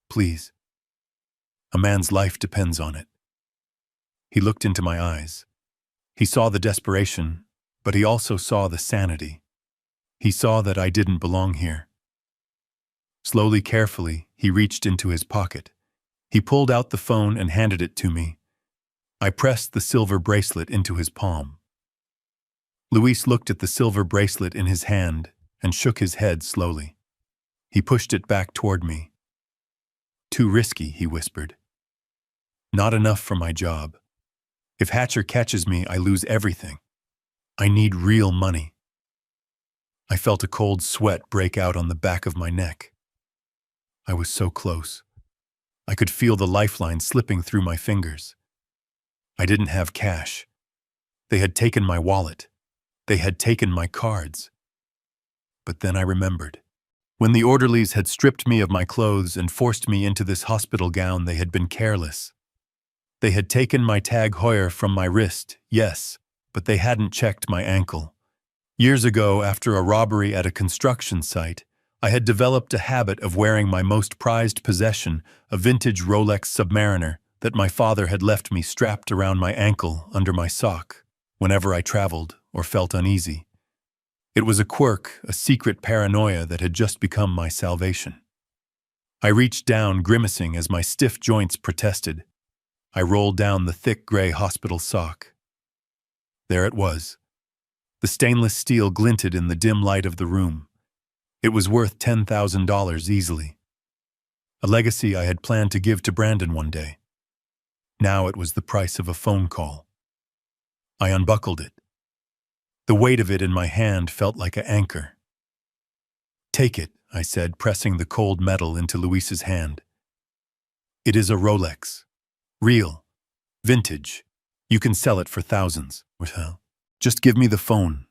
Please. A man's life depends on it." He looked into my eyes. He saw the desperation, but he also saw the sanity. He saw that I didn't belong here. Slowly, carefully, he reached into his pocket. He pulled out the phone and handed it to me. I pressed the silver bracelet into his palm. Luis looked at the silver bracelet in his hand and shook his head slowly. He pushed it back toward me. "Too risky," he whispered. "Not enough for my job. If Hatcher catches me, I lose everything. I need real money." I felt a cold sweat break out on the back of my neck. I was so close. I could feel the lifeline slipping through my fingers. I didn't have cash. They had taken my wallet. They had taken my cards. But then I remembered. When the orderlies had stripped me of my clothes and forced me into this hospital gown, they had been careless. They had taken my tag Heuer from my wrist, yes, but they hadn't checked my ankle. Years ago, after a robbery at a construction site, I had developed a habit of wearing my most prized possession, a vintage Rolex Submariner that my father had left me strapped around my ankle under my sock whenever I traveled or felt uneasy. It was a quirk, a secret paranoia that had just become my salvation. I reached down, grimacing as my stiff joints protested. I rolled down the thick gray hospital sock. There it was. The stainless steel glinted in the dim light of the room. It was worth $10,000 easily. A legacy I had planned to give to Brandon one day. Now it was the price of a phone call. I unbuckled it. The weight of it in my hand felt like an anchor. "Take it," I said, pressing the cold metal into Luis's hand. "It is a Rolex. Real. Vintage. You can sell it for thousands. Just give me the phone."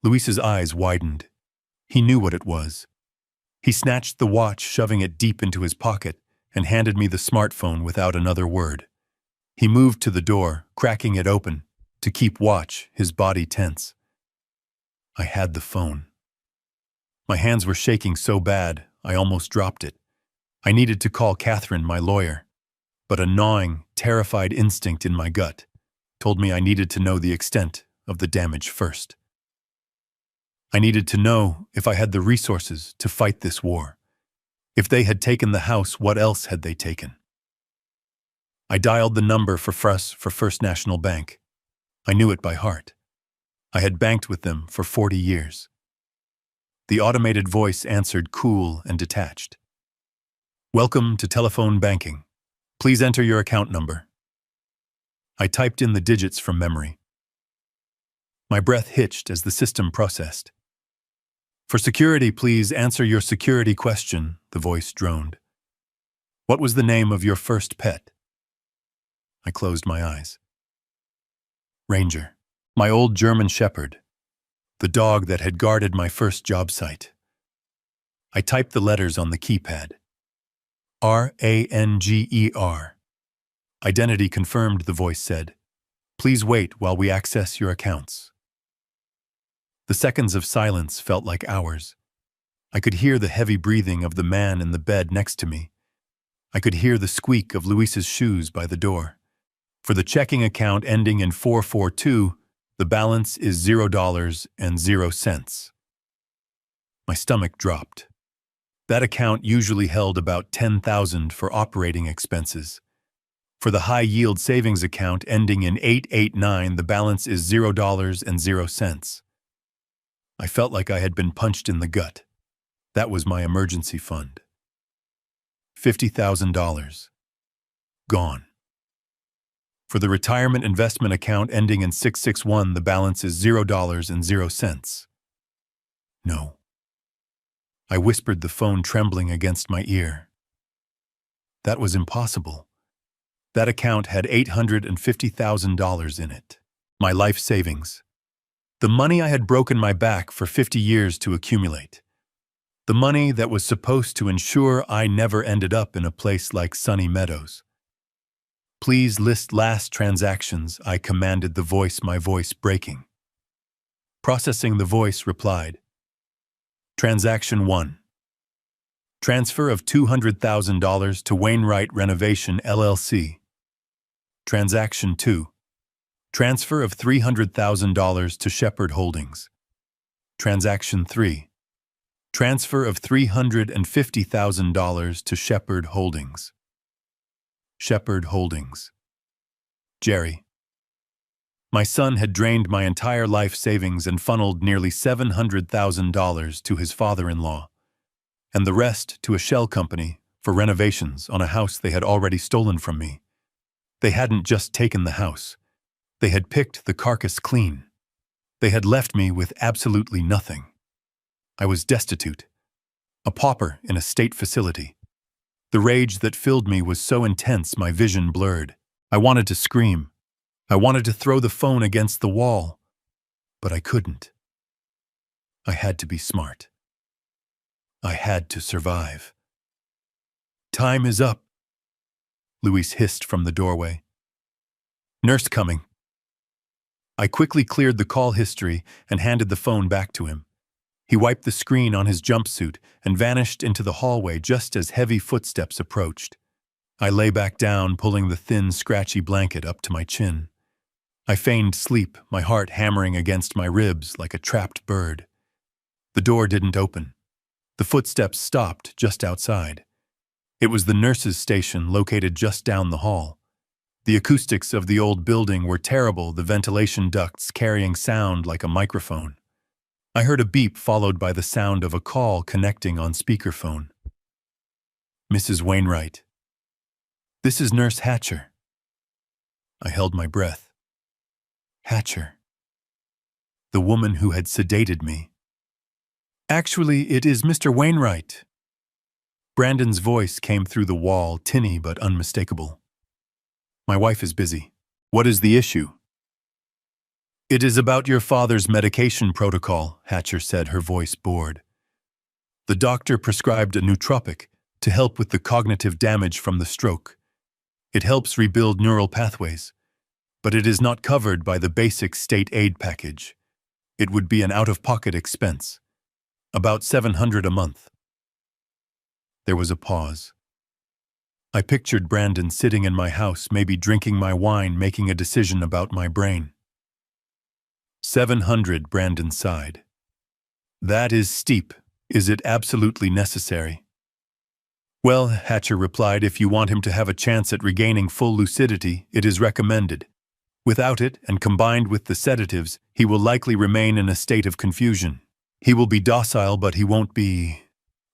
Luis's eyes widened. He knew what it was. He snatched the watch, shoving it deep into his pocket, and handed me the smartphone without another word. He moved to the door, cracking it open, to keep watch, his body tense. I had the phone. My hands were shaking so bad, I almost dropped it. I needed to call Catherine, my lawyer, but a gnawing, terrified instinct in my gut told me I needed to know the extent of the damage first. I needed to know if I had the resources to fight this war. If they had taken the house, what else had they taken? I dialed the number for First National Bank. I knew it by heart. I had banked with them for 40 years. The automated voice answered, cool and detached. "Welcome to telephone banking. Please enter your account number." I typed in the digits from memory. My breath hitched as the system processed. "For security, please answer your security question," the voice droned. "What was the name of your first pet?" I closed my eyes. Ranger, my old German Shepherd, the dog that had guarded my first job site. I typed the letters on the keypad. Ranger. "Identity confirmed," the voice said. "Please wait while we access your accounts." The seconds of silence felt like hours. I could hear the heavy breathing of the man in the bed next to me. I could hear the squeak of Luis's shoes by the door. For the checking account ending in 442, the balance is $0.00. My stomach dropped. That account usually held about $10,000 for operating expenses. For the high-yield savings account ending in 889, the balance is $0.00. I felt like I had been punched in the gut. That was my emergency fund. $50,000. Gone. For the retirement investment account ending in 661, the balance is $0.00. No. I whispered, the phone trembling against my ear. That was impossible. That account had $850,000 in it. My life savings. The money I had broken my back for 50 years to accumulate. The money that was supposed to ensure I never ended up in a place like Sunny Meadows. Please list last transactions, I commanded the voice, my voice breaking. Processing, the voice replied. Transaction 1. Transfer of $200,000 to Wainwright Renovation, LLC. Transaction 2. Transfer of $300,000 to Shepherd Holdings. Transaction 3. Transfer of $350,000 to Shepherd Holdings. Shepherd Holdings. Jerry. My son had drained my entire life savings and funneled nearly $700,000 to his father-in-law, and the rest to a shell company for renovations on a house they had already stolen from me. They hadn't just taken the house. They had picked the carcass clean. They had left me with absolutely nothing. I was destitute, a pauper in a state facility. The rage that filled me was so intense my vision blurred. I wanted to scream. I wanted to throw the phone against the wall, but I couldn't. I had to be smart. I had to survive. Time is up, Luis hissed from the doorway. Nurse coming. I quickly cleared the call history and handed the phone back to him. He wiped the screen on his jumpsuit and vanished into the hallway just as heavy footsteps approached. I lay back down, pulling the thin, scratchy blanket up to my chin. I feigned sleep, my heart hammering against my ribs like a trapped bird. The door didn't open. The footsteps stopped just outside. It was the nurse's station located just down the hall. The acoustics of the old building were terrible, the ventilation ducts carrying sound like a microphone. I heard a beep followed by the sound of a call connecting on speakerphone. Mrs. Wainwright. This is Nurse Hatcher. I held my breath. Hatcher. The woman who had sedated me. Actually, it is Mr. Wainwright. Brandon's voice came through the wall, tinny but unmistakable. My wife is busy. What is the issue? It is about your father's medication protocol, Hatcher said, her voice bored. The doctor prescribed a nootropic to help with the cognitive damage from the stroke. It helps rebuild neural pathways, but it is not covered by the basic state aid package. It would be an out-of-pocket expense, about $700 a month. There was a pause. I pictured Brandon sitting in my house, maybe drinking my wine, making a decision about my brain. $700, Brandon sighed. That is steep. Is it absolutely necessary? Well, Hatcher replied, if you want him to have a chance at regaining full lucidity, it is recommended. Without it, and combined with the sedatives, he will likely remain in a state of confusion. He will be docile, but he won't be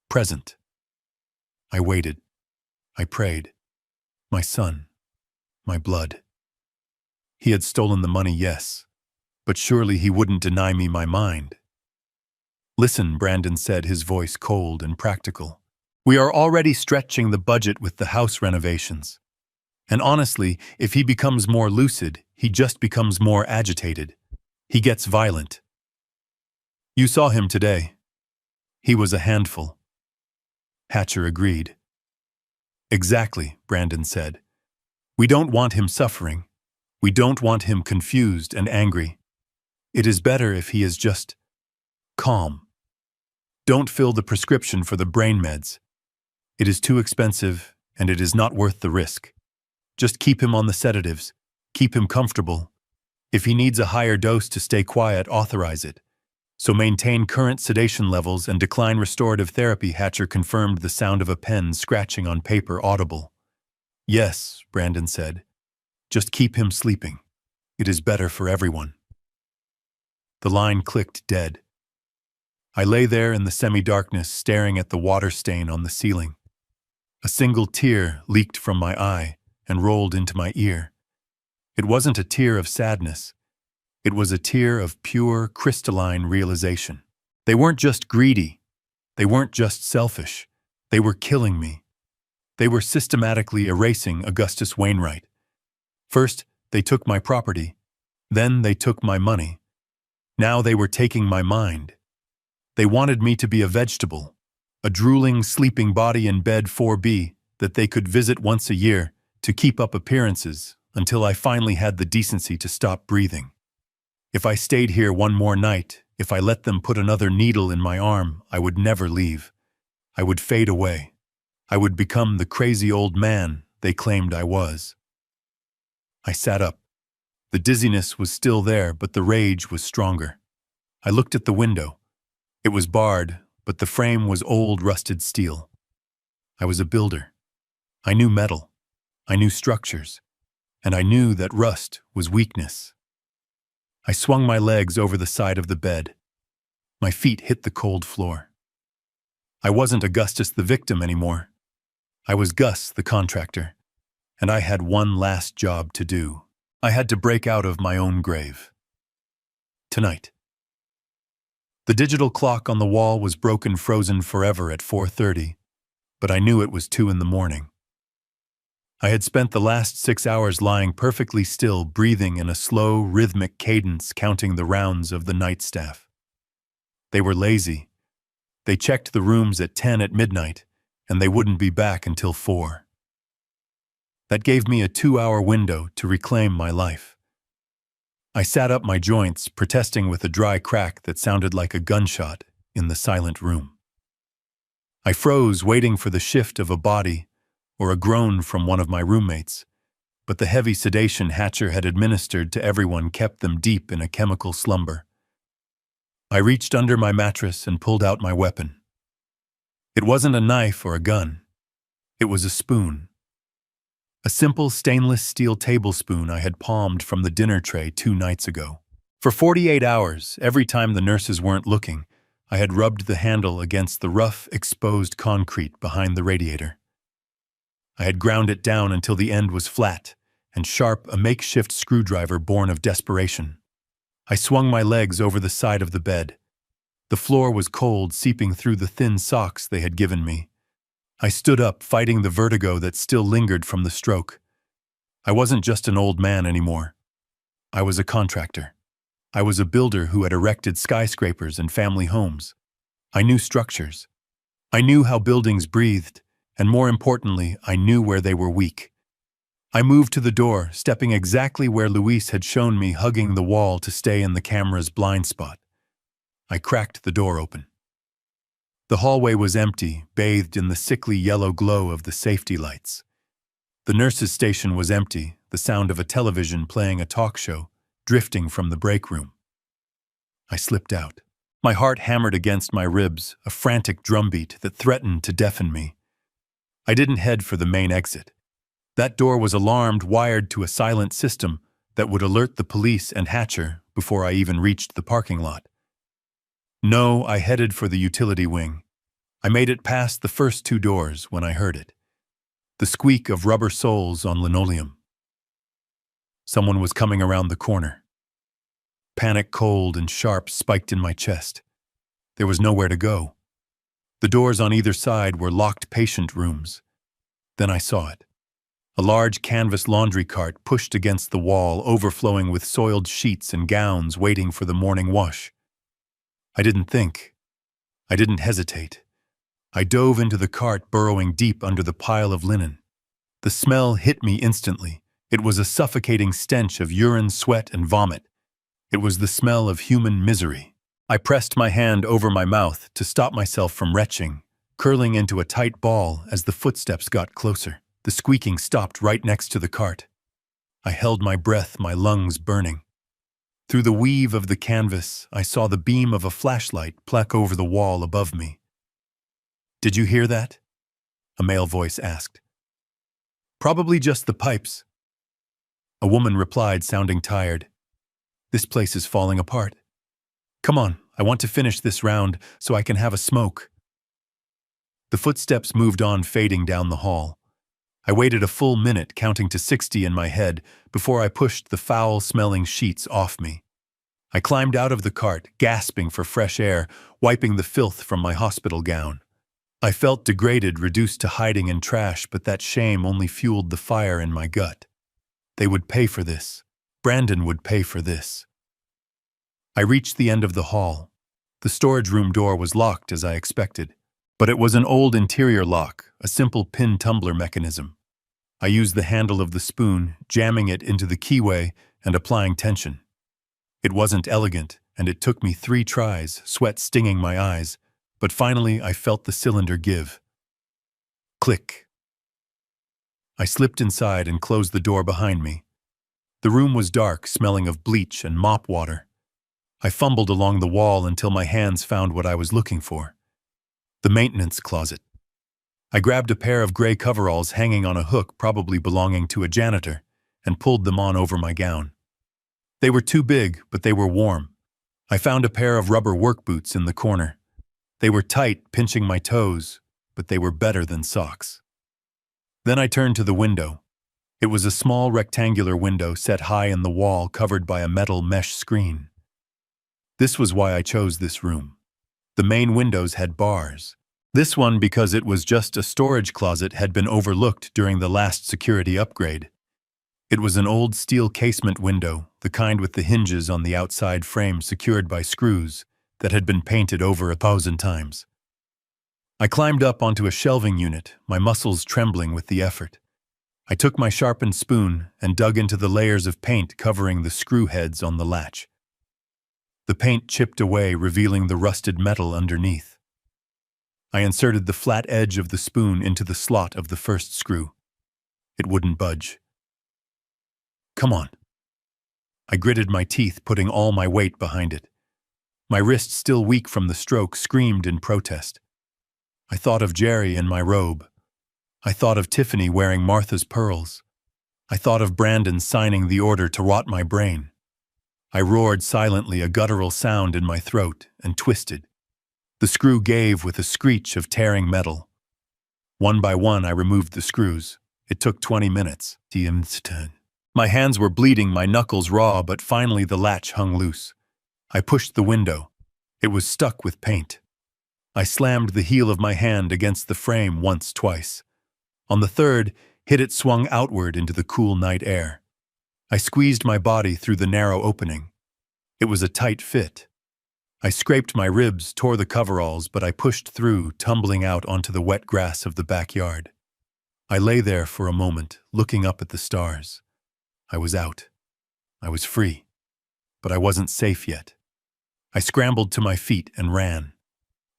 present. I waited. I prayed. My son. My blood. He had stolen the money, yes. But surely he wouldn't deny me my mind. Listen, Brandon said, his voice cold and practical. We are already stretching the budget with the house renovations. And honestly, if he becomes more lucid, he just becomes more agitated. He gets violent. You saw him today. He was a handful. Hatcher agreed. Exactly, Brandon said. We don't want him suffering. We don't want him confused and angry. It is better if he is just calm. Don't fill the prescription for the brain meds. It is too expensive, and it is not worth the risk. Just keep him on the sedatives. Keep him comfortable. If he needs a higher dose to stay quiet, authorize it. So maintain current sedation levels and decline restorative therapy, Hatcher confirmed, the sound of a pen scratching on paper audible. Yes, Brandon said. Just keep him sleeping. It is better for everyone. The line clicked dead. I lay there in the semi-darkness, staring at the water stain on the ceiling. A single tear leaked from my eye and rolled into my ear. It wasn't a tear of sadness. It was a tear of pure, crystalline realization. They weren't just greedy. They weren't just selfish. They were killing me. They were systematically erasing Augustus Wainwright. First, they took my property. Then they took my money. Now they were taking my mind. They wanted me to be a vegetable, a drooling, sleeping body in bed 4B that they could visit once a year to keep up appearances until I finally had the decency to stop breathing. If I stayed here one more night, if I let them put another needle in my arm, I would never leave. I would fade away. I would become the crazy old man they claimed I was. I sat up. The dizziness was still there, but the rage was stronger. I looked at the window. It was barred, but the frame was old rusted steel. I was a builder. I knew metal. I knew structures. And I knew that rust was weakness. I swung my legs over the side of the bed. My feet hit the cold floor. I wasn't Augustus the victim anymore. I was Gus the contractor. And I had one last job to do. I had to break out of my own grave. Tonight. The digital clock on the wall was broken, frozen forever at 4:30, but I knew it was 2 in the morning. I had spent the last 6 hours lying perfectly still, breathing in a slow, rhythmic cadence, counting the rounds of the night staff. They were lazy. They checked the rooms at 10 at midnight, and they wouldn't be back until 4. That gave me a 2-hour window to reclaim my life. I sat up my joints, protesting with a dry crack that sounded like a gunshot in the silent room. I froze, waiting for the shift of a body or a groan from one of my roommates, but the heavy sedation Hatcher had administered to everyone kept them deep in a chemical slumber. I reached under my mattress and pulled out my weapon. It wasn't a knife or a gun. It was a spoon. A simple stainless steel tablespoon I had palmed from the dinner tray 2 nights ago. For 48 hours, every time the nurses weren't looking, I had rubbed the handle against the rough, exposed concrete behind the radiator. I had ground it down until the end was flat and sharp, a makeshift screwdriver born of desperation. I swung my legs over the side of the bed. The floor was cold, seeping through the thin socks they had given me. I stood up, fighting the vertigo that still lingered from the stroke. I wasn't just an old man anymore. I was a contractor. I was a builder who had erected skyscrapers and family homes. I knew structures. I knew how buildings breathed, and more importantly, I knew where they were weak. I moved to the door, stepping exactly where Luis had shown me, hugging the wall to stay in the camera's blind spot. I cracked the door open. The hallway was empty, bathed in the sickly yellow glow of the safety lights. The nurse's station was empty, the sound of a television playing a talk show, drifting from the break room. I slipped out. My heart hammered against my ribs, a frantic drumbeat that threatened to deafen me. I didn't head for the main exit. That door was alarmed, wired to a silent system that would alert the police and Hatcher before I even reached the parking lot. No, I headed for the utility wing. I made it past the first 2 doors when I heard it. The squeak of rubber soles on linoleum. Someone was coming around the corner. Panic, cold and sharp, spiked in my chest. There was nowhere to go. The doors on either side were locked patient rooms. Then I saw it. A large canvas laundry cart pushed against the wall, overflowing with soiled sheets and gowns waiting for the morning wash. I didn't think. I didn't hesitate. I dove into the cart, burrowing deep under the pile of linen. The smell hit me instantly. It was a suffocating stench of urine, sweat, and vomit. It was the smell of human misery. I pressed my hand over my mouth to stop myself from retching, curling into a tight ball as the footsteps got closer. The squeaking stopped right next to the cart. I held my breath, my lungs burning. Through the weave of the canvas, I saw the beam of a flashlight plaque over the wall above me. "Did you hear that?" a male voice asked. "Probably just the pipes." A woman replied, sounding tired. "This place is falling apart." "Come on, I want to finish this round so I can have a smoke." The footsteps moved on, fading down the hall. I waited a full minute, counting to 60 in my head, before I pushed the foul-smelling sheets off me. I climbed out of the cart, gasping for fresh air, wiping the filth from my hospital gown. I felt degraded, reduced to hiding in trash, but that shame only fueled the fire in my gut. They would pay for this. Brandon would pay for this. I reached the end of the hall. The storage room door was locked as I expected, but it was an old interior lock, a simple pin tumbler mechanism. I used the handle of the spoon, jamming it into the keyway and applying tension. It wasn't elegant, and it took me 3 tries, sweat stinging my eyes, but finally I felt the cylinder give. Click. I slipped inside and closed the door behind me. The room was dark, smelling of bleach and mop water. I fumbled along the wall until my hands found what I was looking for: the maintenance closet. I grabbed a pair of gray coveralls hanging on a hook, probably belonging to a janitor, and pulled them on over my gown. They were too big, but they were warm. I found a pair of rubber work boots in the corner. They were tight, pinching my toes, but they were better than socks. Then I turned to the window. It was a small rectangular window set high in the wall, covered by a metal mesh screen. This was why I chose this room. The main windows had bars. This one, because it was just a storage closet, had been overlooked during the last security upgrade. It was an old steel casement window, the kind with the hinges on the outside frame secured by screws, that had been painted over 1,000 times. I climbed up onto a shelving unit, my muscles trembling with the effort. I took my sharpened spoon and dug into the layers of paint covering the screw heads on the latch. The paint chipped away, revealing the rusted metal underneath. I inserted the flat edge of the spoon into the slot of the first screw. It wouldn't budge. "Come on." I gritted my teeth, putting all my weight behind it. My wrist, still weak from the stroke, screamed in protest. I thought of Jerry in my robe. I thought of Tiffany wearing Martha's pearls. I thought of Brandon signing the order to rot my brain. I roared silently, a guttural sound in my throat, and twisted. The screw gave with a screech of tearing metal. One by one, I removed the screws. It took 20 minutes. My hands were bleeding, my knuckles raw, but finally the latch hung loose. I pushed the window. It was stuck with paint. I slammed the heel of my hand against the frame once, twice. On the third hit, it swung outward into the cool night air. I squeezed my body through the narrow opening. It was a tight fit. I scraped my ribs, tore the coveralls, but I pushed through, tumbling out onto the wet grass of the backyard. I lay there for a moment, looking up at the stars. I was out. I was free. But I wasn't safe yet. I scrambled to my feet and ran.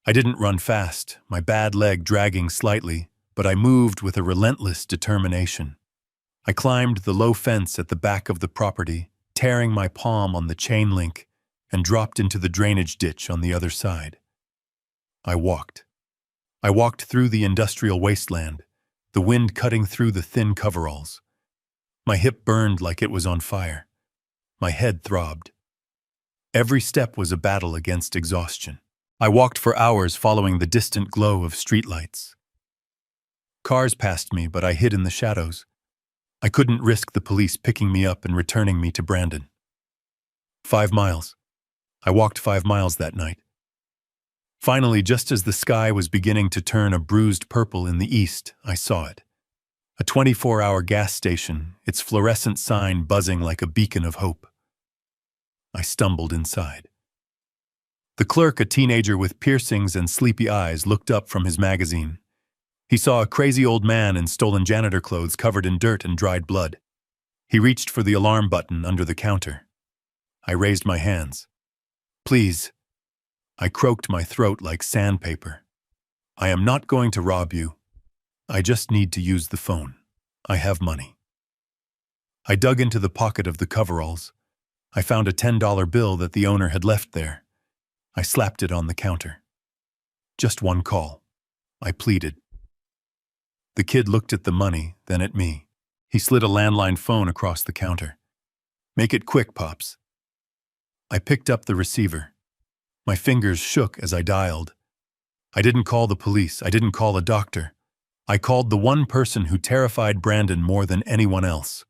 I didn't run fast, my bad leg dragging slightly, but I moved with a relentless determination. I climbed the low fence at the back of the property, tearing my palm on the chain link, and dropped into the drainage ditch on the other side. I walked. I walked through the industrial wasteland, the wind cutting through the thin coveralls. My hip burned like it was on fire. My head throbbed. Every step was a battle against exhaustion. I walked for hours, following the distant glow of streetlights. Cars passed me, but I hid in the shadows. I couldn't risk the police picking me up and returning me to Brandon. 5 miles. I walked 5 miles that night. Finally, just as the sky was beginning to turn a bruised purple in the east, I saw it. A 24-hour gas station, its fluorescent sign buzzing like a beacon of hope. I stumbled inside. The clerk, a teenager with piercings and sleepy eyes, looked up from his magazine. He saw a crazy old man in stolen janitor clothes covered in dirt and dried blood. He reached for the alarm button under the counter. I raised my hands. "Please." I croaked, my throat like sandpaper. "I am not going to rob you. I just need to use the phone. I have money." I dug into the pocket of the coveralls. I found a $10 bill that the owner had left there. I slapped it on the counter. "Just one call," I pleaded. The kid looked at the money, then at me. He slid a landline phone across the counter. "Make it quick, Pops." I picked up the receiver. My fingers shook as I dialed. I didn't call the police. I didn't call a doctor. I called the one person who terrified Brandon more than anyone else.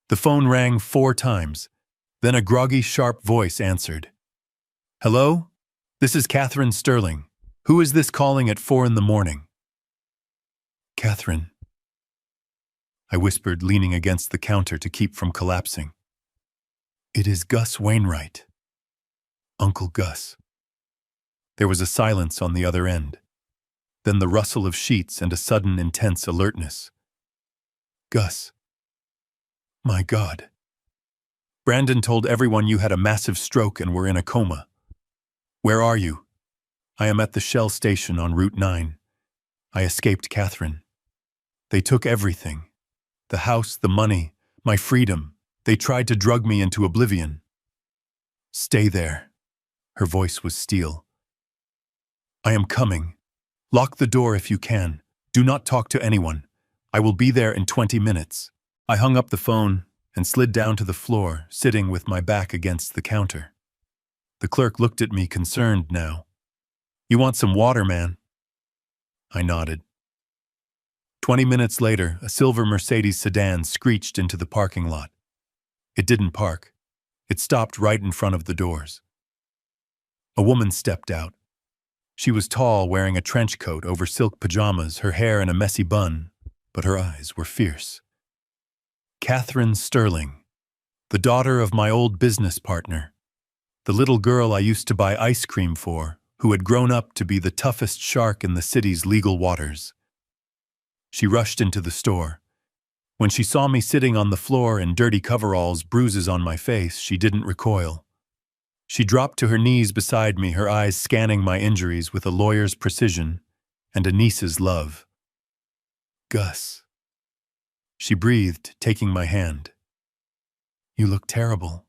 The phone rang 4 times. Then a groggy, sharp voice answered. "Hello? This is Catherine Sterling. Who is this calling at 4 in the morning?" "Catherine," I whispered, leaning against the counter to keep from collapsing. "It is Gus Wainwright. Uncle Gus." There was a silence on the other end. Then the rustle of sheets and a sudden intense alertness. "Gus. My God. Brandon told everyone you had a massive stroke and were in a coma. Where are you?" "I am at the Shell station on Route 9. I escaped Catherine. They took everything. The house, the money, my freedom. They tried to drug me into oblivion." "Stay there." Her voice was steel. "I am coming. Lock the door if you can. Do not talk to anyone. I will be there in 20 minutes. I hung up the phone and slid down to the floor, sitting with my back against the counter. The clerk looked at me, concerned now. "You want some water, man?" I nodded. 20 minutes later, a silver Mercedes sedan screeched into the parking lot. It didn't park. It stopped right in front of the doors. A woman stepped out. She was tall, wearing a trench coat over silk pajamas, her hair in a messy bun, but her eyes were fierce. Catherine Sterling, the daughter of my old business partner, the little girl I used to buy ice cream for, who had grown up to be the toughest shark in the city's legal waters. She rushed into the store. When she saw me sitting on the floor in dirty coveralls, bruises on my face, she didn't recoil. She dropped to her knees beside me, her eyes scanning my injuries with a lawyer's precision and a niece's love. "Gus," she breathed, taking my hand. "You look terrible."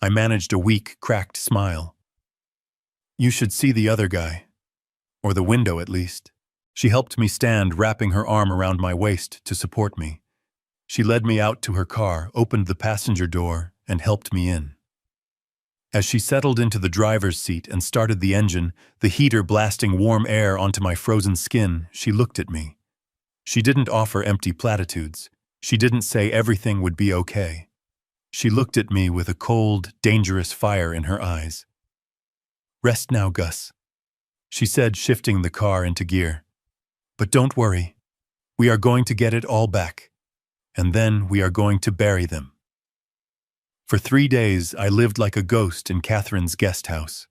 I managed a weak, cracked smile. "You should see the other guy. Or the window, at least." She helped me stand, wrapping her arm around my waist to support me. She led me out to her car, opened the passenger door, and helped me in. As she settled into the driver's seat and started the engine, the heater blasting warm air onto my frozen skin, she looked at me. She didn't offer empty platitudes. She didn't say everything would be okay. She looked at me with a cold, dangerous fire in her eyes. "Rest now, Gus," she said, shifting the car into gear. "But don't worry. We are going to get it all back. And then we are going to bury them." For 3 days, I lived like a ghost in Catherine's guest house.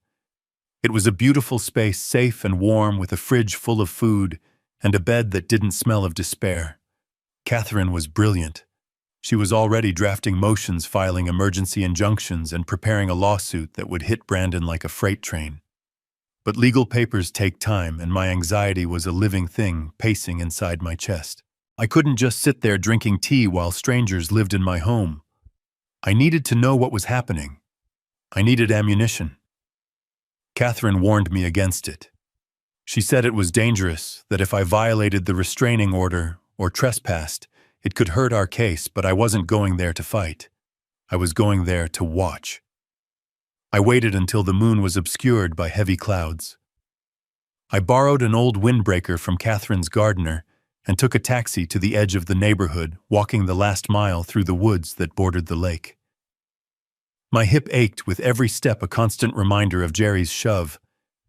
It was a beautiful space, safe and warm, with a fridge full of food and a bed that didn't smell of despair. Catherine was brilliant. She was already drafting motions, filing emergency injunctions, and preparing a lawsuit that would hit Brandon like a freight train. But legal papers take time, and my anxiety was a living thing pacing inside my chest. I couldn't just sit there drinking tea while strangers lived in my home. I needed to know what was happening. I needed ammunition. Catherine warned me against it. She said it was dangerous, that if I violated the restraining order or trespassed, it could hurt our case, but I wasn't going there to fight. I was going there to watch. I waited until the moon was obscured by heavy clouds. I borrowed an old windbreaker from Catherine's gardener and took a taxi to the edge of the neighborhood, walking the last mile through the woods that bordered the lake. My hip ached with every step, a constant reminder of Jerry's shove,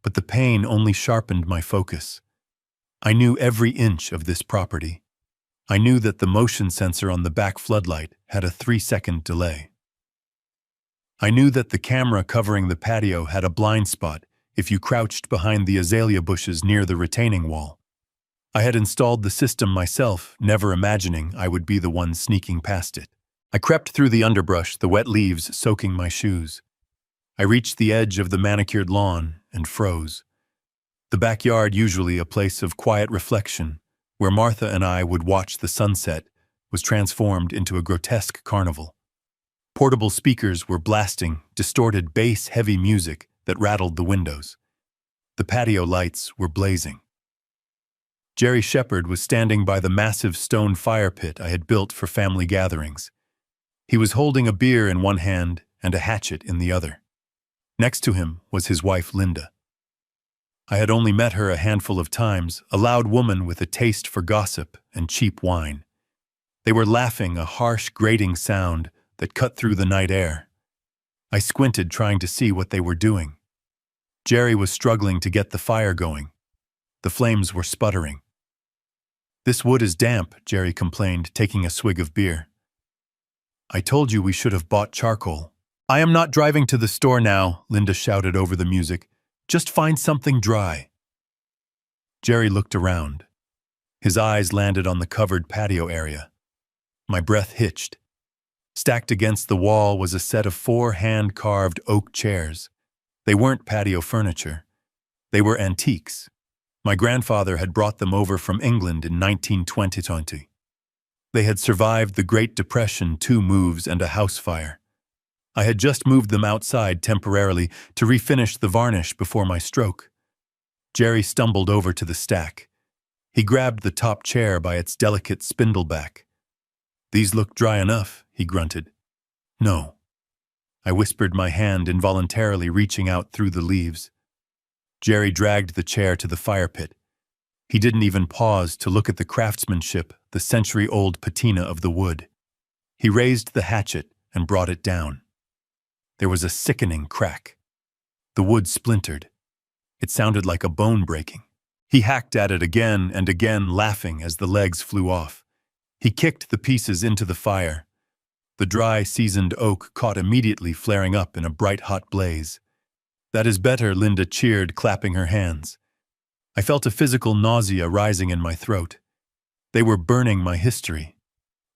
but the pain only sharpened my focus. I knew every inch of this property. I knew that the motion sensor on the back floodlight had a 3-second delay. I knew that the camera covering the patio had a blind spot if you crouched behind the azalea bushes near the retaining wall. I had installed the system myself, never imagining I would be the one sneaking past it. I crept through the underbrush, the wet leaves soaking my shoes. I reached the edge of the manicured lawn and froze. The backyard, usually a place of quiet reflection, where Martha and I would watch the sunset, was transformed into a grotesque carnival. Portable speakers were blasting distorted bass-heavy music that rattled the windows. The patio lights were blazing. Jerry Shepherd was standing by the massive stone fire pit I had built for family gatherings. He was holding a beer in one hand and a hatchet in the other. Next to him was his wife, Linda. I had only met her a handful of times, a loud woman with a taste for gossip and cheap wine. They were laughing, a harsh, grating sound that cut through the night air. I squinted, trying to see what they were doing. Jerry was struggling to get the fire going. The flames were sputtering. "This wood is damp," Jerry complained, taking a swig of beer. "I told you we should have bought charcoal." "I am not driving to the store now," Linda shouted over the music. "Just find something dry." Jerry looked around. His eyes landed on the covered patio area. My breath hitched. Stacked against the wall was a set of 4 hand-carved oak chairs. They weren't patio furniture. They were antiques. My grandfather had brought them over from England in 1920. They had survived the Great Depression, 2 moves, and a house fire. I had just moved them outside temporarily to refinish the varnish before my stroke. Jerry stumbled over to the stack. He grabbed the top chair by its delicate spindleback. "These look dry enough," he grunted. "No." I whispered, my hand involuntarily reaching out through the leaves. Jerry dragged the chair to the fire pit. He didn't even pause to look at the craftsmanship, the century-old patina of the wood. He raised the hatchet and brought it down. There was a sickening crack. The wood splintered. It sounded like a bone breaking. He hacked at it again and again, laughing as the legs flew off. He kicked the pieces into the fire. The dry, seasoned oak caught immediately, flaring up in a bright, hot blaze. "That is better," Linda cheered, clapping her hands. I felt a physical nausea rising in my throat. They were burning my history.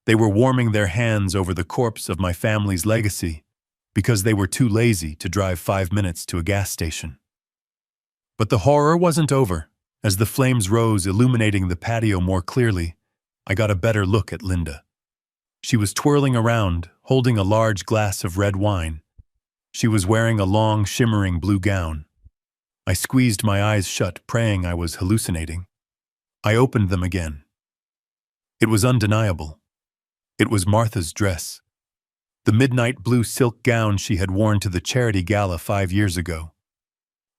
They were warming their hands over the corpse of my family's legacy because they were too lazy to drive 5 minutes to a gas station. But the horror wasn't over. As the flames rose, illuminating the patio more clearly, I got a better look at Linda. She was twirling around, holding a large glass of red wine. She was wearing a long, shimmering blue gown. I squeezed my eyes shut, praying I was hallucinating. I opened them again. It was undeniable. It was Martha's dress. The midnight blue silk gown she had worn to the charity gala 5 years ago.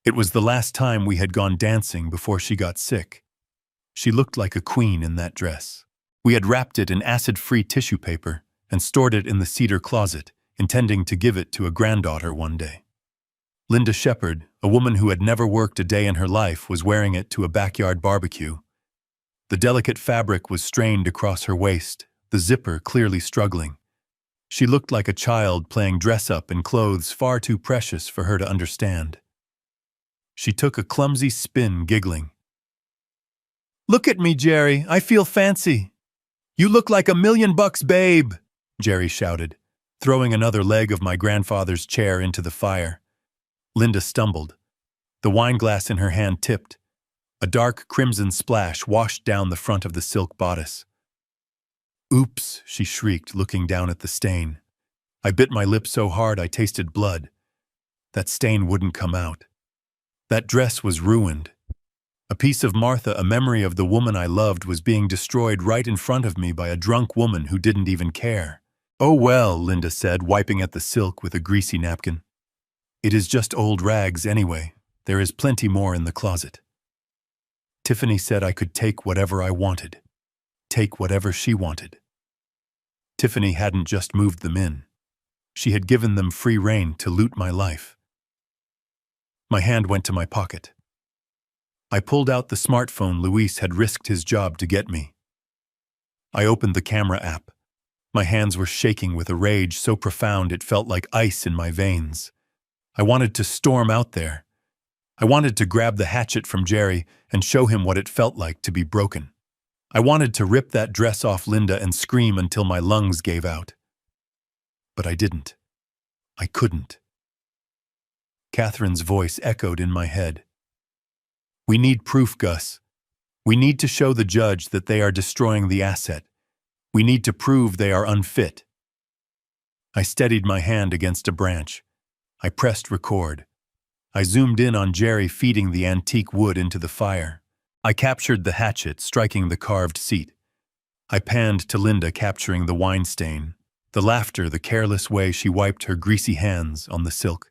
It was the last time we had gone dancing before she got sick. She looked like a queen in that dress. We had wrapped it in acid-free tissue paper and stored it in the cedar closet, intending to give it to a granddaughter one day. Linda Shepherd, a woman who had never worked a day in her life, was wearing it to a backyard barbecue. The delicate fabric was strained across her waist, the zipper clearly struggling. She looked like a child playing dress-up in clothes far too precious for her to understand. She took a clumsy spin, giggling. "Look at me, Jerry. I feel fancy." "You look like $1,000,000, babe," Jerry shouted, throwing another leg of my grandfather's chair into the fire. Linda stumbled. The wineglass in her hand tipped. A dark crimson splash washed down the front of the silk bodice. "Oops," she shrieked, looking down at the stain. I bit my lip so hard I tasted blood. That stain wouldn't come out. That dress was ruined. A piece of Martha, a memory of the woman I loved, was being destroyed right in front of me by a drunk woman who didn't even care. "Oh well," Linda said, wiping at the silk with a greasy napkin. "It is just old rags anyway. There is plenty more in the closet." Tiffany said I could take whatever I wanted. Take whatever she wanted. Tiffany hadn't just moved them in. She had given them free rein to loot my life. My hand went to my pocket. I pulled out the smartphone Luis had risked his job to get me. I opened the camera app. My hands were shaking with a rage so profound it felt like ice in my veins. I wanted to storm out there. I wanted to grab the hatchet from Jerry and show him what it felt like to be broken. I wanted to rip that dress off Linda and scream until my lungs gave out. But I didn't. I couldn't. Catherine's voice echoed in my head. "We need proof, Gus. We need to show the judge that they are destroying the asset. We need to prove they are unfit." I steadied my hand against a branch. I pressed record. I zoomed in on Jerry feeding the antique wood into the fire. I captured the hatchet striking the carved seat. I panned to Linda, capturing the wine stain, the laughter, the careless way she wiped her greasy hands on the silk.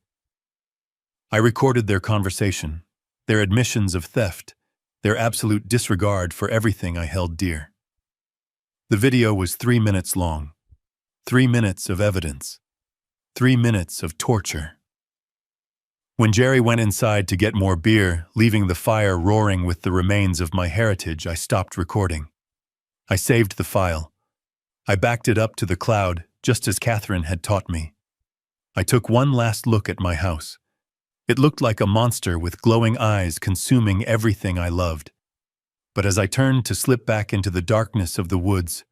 I recorded their conversation, their admissions of theft, their absolute disregard for everything I held dear. The video was 3 minutes long. 3 minutes of evidence. 3 minutes of torture. When Jerry went inside to get more beer, leaving the fire roaring with the remains of my heritage, I stopped recording. I saved the file. I backed it up to the cloud, just as Catherine had taught me. I took one last look at my house. It looked like a monster with glowing eyes consuming everything I loved. But as I turned to slip back into the darkness of the woods,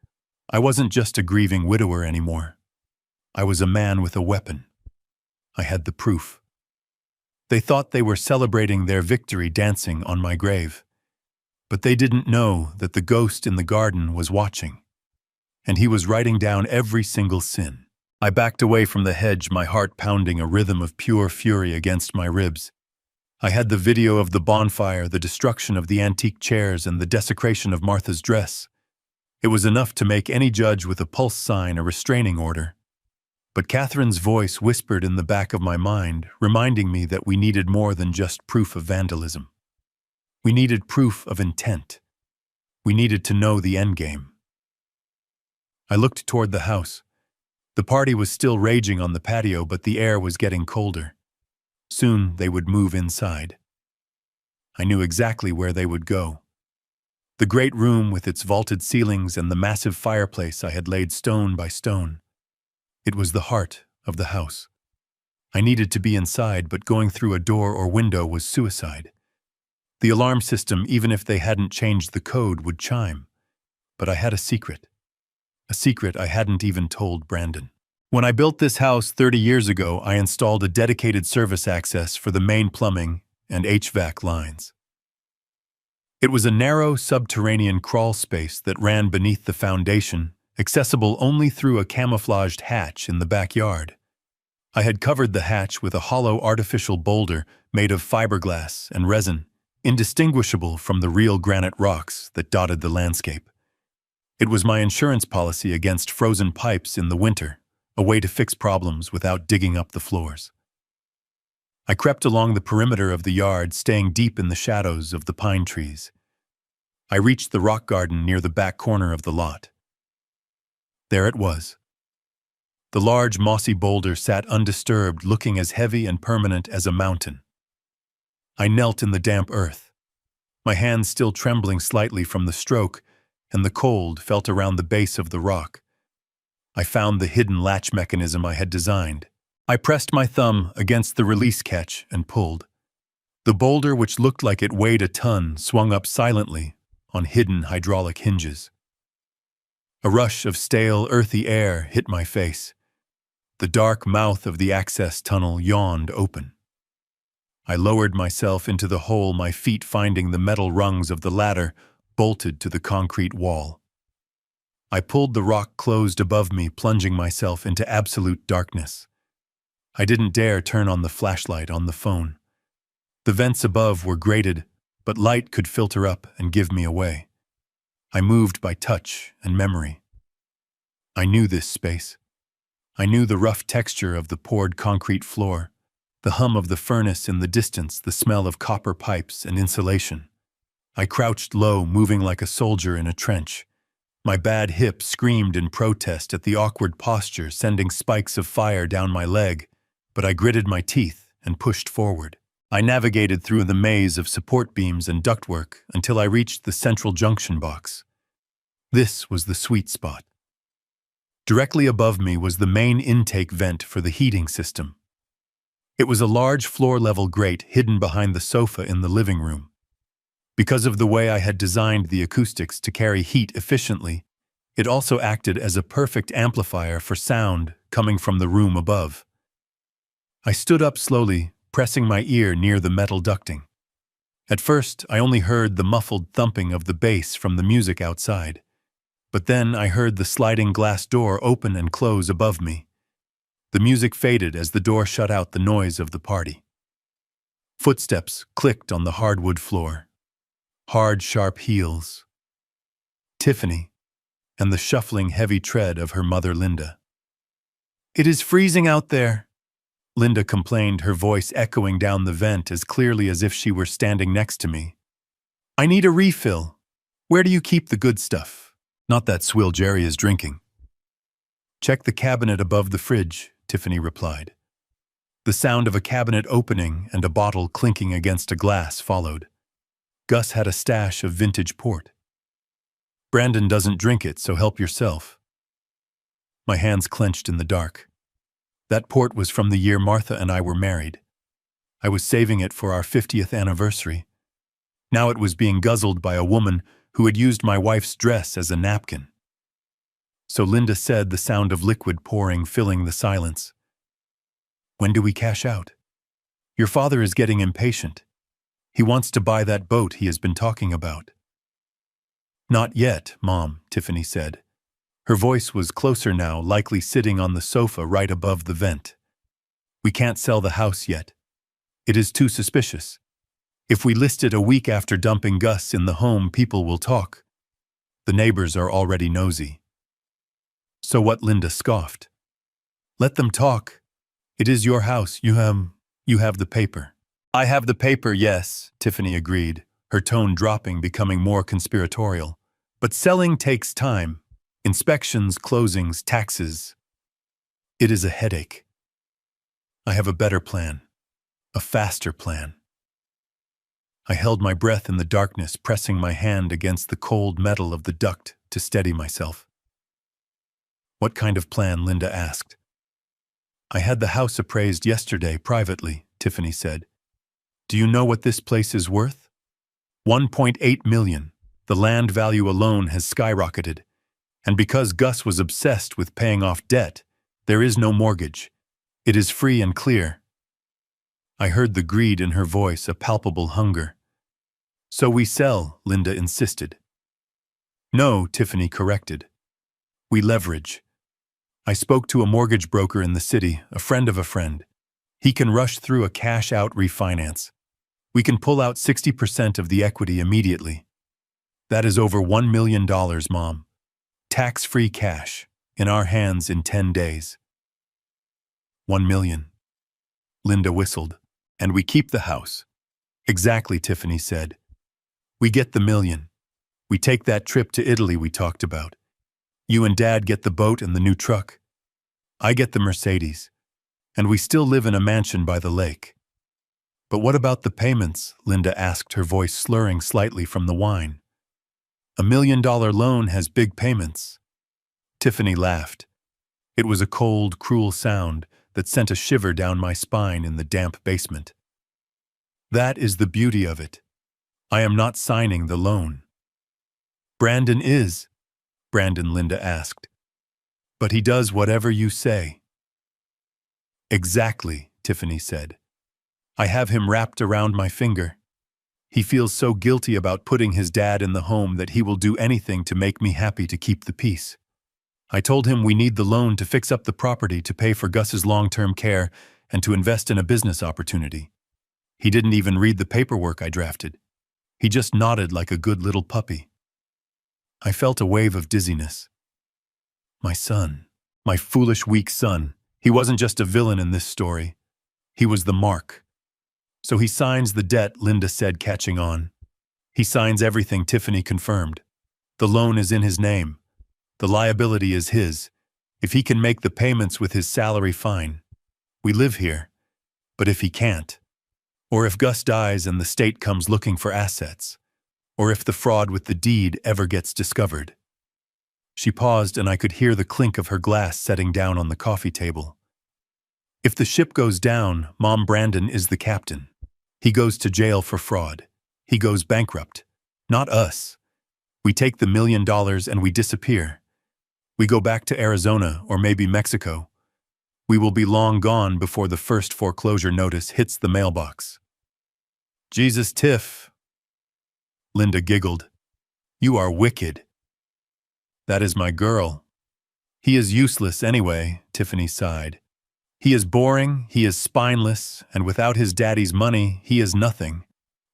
I wasn't just a grieving widower anymore. I was a man with a weapon. I had the proof. They thought they were celebrating their victory dancing on my grave. But they didn't know that the ghost in the garden was watching. And he was writing down every single sin. I backed away from the hedge, my heart pounding a rhythm of pure fury against my ribs. I had the video of the bonfire, the destruction of the antique chairs, and the desecration of Martha's dress. It was enough to make any judge with a pulse sign a restraining order. But Catherine's voice whispered in the back of my mind, reminding me that we needed more than just proof of vandalism. We needed proof of intent. We needed to know the endgame. I looked toward the house. The party was still raging on the patio, but the air was getting colder. Soon they would move inside. I knew exactly where they would go. The great room with its vaulted ceilings and the massive fireplace I had laid stone by stone. It was the heart of the house. I needed to be inside, but going through a door or window was suicide. The alarm system, even if they hadn't changed the code, would chime. But I had a secret. A secret I hadn't even told Brandon. When I built this house 30 years ago, I installed a dedicated service access for the main plumbing and HVAC lines. It was a narrow subterranean crawl space that ran beneath the foundation, accessible only through a camouflaged hatch in the backyard. I had covered the hatch with a hollow artificial boulder made of fiberglass and resin, indistinguishable from the real granite rocks that dotted the landscape. It was my insurance policy against frozen pipes in the winter, a way to fix problems without digging up the floors. I crept along the perimeter of the yard, staying deep in the shadows of the pine trees. I reached the rock garden near the back corner of the lot. There it was. The large mossy boulder sat undisturbed, looking as heavy and permanent as a mountain. I knelt in the damp earth, my hands still trembling slightly from the stroke, and the cold felt around the base of the rock. I found the hidden latch mechanism I had designed. I pressed my thumb against the release catch and pulled. The boulder, which looked like it weighed a ton, swung up silently on hidden hydraulic hinges. A rush of stale, earthy air hit my face. The dark mouth of the access tunnel yawned open. I lowered myself into the hole, my feet finding the metal rungs of the ladder bolted to the concrete wall. I pulled the rock closed above me, plunging myself into absolute darkness. I didn't dare turn on the flashlight on the phone. The vents above were grated, but light could filter up and give me away. I moved by touch and memory. I knew this space. I knew the rough texture of the poured concrete floor, the hum of the furnace in the distance, the smell of copper pipes and insulation. I crouched low, moving like a soldier in a trench. My bad hip screamed in protest at the awkward posture, sending spikes of fire down my leg, but I gritted my teeth and pushed forward. I navigated through the maze of support beams and ductwork until I reached the central junction box. This was the sweet spot. Directly above me was the main intake vent for the heating system. It was a large floor-level grate hidden behind the sofa in the living room. Because of the way I had designed the acoustics to carry heat efficiently, it also acted as a perfect amplifier for sound coming from the room above. I stood up slowly, pressing my ear near the metal ducting. At first, I only heard the muffled thumping of the bass from the music outside. But then I heard the sliding glass door open and close above me. The music faded as the door shut out the noise of the party. Footsteps clicked on the hardwood floor. Hard, sharp heels. Tiffany, and the shuffling, heavy tread of her mother, Linda. "It is freezing out there," Linda complained, her voice echoing down the vent as clearly as if she were standing next to me. I need a refill. Where do you keep the good stuff? Not that swill Jerry is drinking. Check the cabinet above the fridge, Tiffany replied. The sound of a cabinet opening and a bottle clinking against a glass followed. Gus had a stash of vintage port. Brandon doesn't drink it, so help yourself. My hands clenched in the dark. That port was from the year Martha and I were married. I was saving it for our 50th anniversary. Now it was being guzzled by a woman who had used my wife's dress as a napkin. So Linda said, the sound of liquid pouring filling the silence. When do we cash out? Your father is getting impatient. He wants to buy that boat he has been talking about. Not yet, Mom, Tiffany said. Her voice was closer now, likely sitting on the sofa right above the vent. We can't sell the house yet. It is too suspicious. If we list it a week after dumping Gus in the home, people will talk. The neighbors are already nosy. So what? Linda scoffed. Let them talk. It is your house. You have the paper. I have the paper, yes, Tiffany agreed, her tone dropping, becoming more conspiratorial. But selling takes time. Inspections, closings, taxes. It is a headache. I have a better plan. A faster plan. I held my breath in the darkness, pressing my hand against the cold metal of the duct to steady myself. What kind of plan? Linda asked. I had the house appraised yesterday privately, Tiffany said. Do you know what this place is worth? 1.8 million. The land value alone has skyrocketed. And because Gus was obsessed with paying off debt, there is no mortgage. It is free and clear. I heard the greed in her voice, a palpable hunger. So we sell, Linda insisted. No, Tiffany corrected. We leverage. I spoke to a mortgage broker in the city, a friend of a friend. He can rush through a cash-out refinance. We can pull out 60% of the equity immediately. That is over $1 million, Mom. Tax-free cash, in our hands in 10 days. 1 million. Linda whistled. And we keep the house. Exactly, Tiffany said. We get the million. We take that trip to Italy we talked about. You and Dad get the boat and the new truck. I get the Mercedes. And we still live in a mansion by the lake. But what about the payments? Linda asked, her voice slurring slightly from the wine. $1 million loan has big payments. Tiffany laughed. It was a cold, cruel sound that sent a shiver down my spine in the damp basement. That is the beauty of it. I am not signing the loan. Brandon is. Brandon, Linda asked. But he does whatever you say. Exactly, Tiffany said. I have him wrapped around my finger. He feels so guilty about putting his dad in the home that he will do anything to make me happy to keep the peace. I told him we need the loan to fix up the property, to pay for Gus's long-term care, and to invest in a business opportunity. He didn't even read the paperwork I drafted. He just nodded like a good little puppy. I felt a wave of dizziness. My son, my foolish, weak son, he wasn't just a villain in this story. He was the mark. So he signs the debt, Linda said, catching on. He signs everything, Tiffany confirmed. The loan is in his name. The liability is his. If he can make the payments with his salary, fine. We live here. But if he can't, or if Gus dies and the state comes looking for assets, or if the fraud with the deed ever gets discovered. She paused, and I could hear the clink of her glass setting down on the coffee table. If the ship goes down, Mom, Brandon is the captain. He goes to jail for fraud. He goes bankrupt. Not us. We take the $1 million and we disappear. We go back to Arizona or maybe Mexico. We will be long gone before the first foreclosure notice hits the mailbox. Jesus, Tiff. Linda giggled. You are wicked. That is my girl. He is useless anyway, Tiffany sighed. He is boring, he is spineless, and without his daddy's money, he is nothing.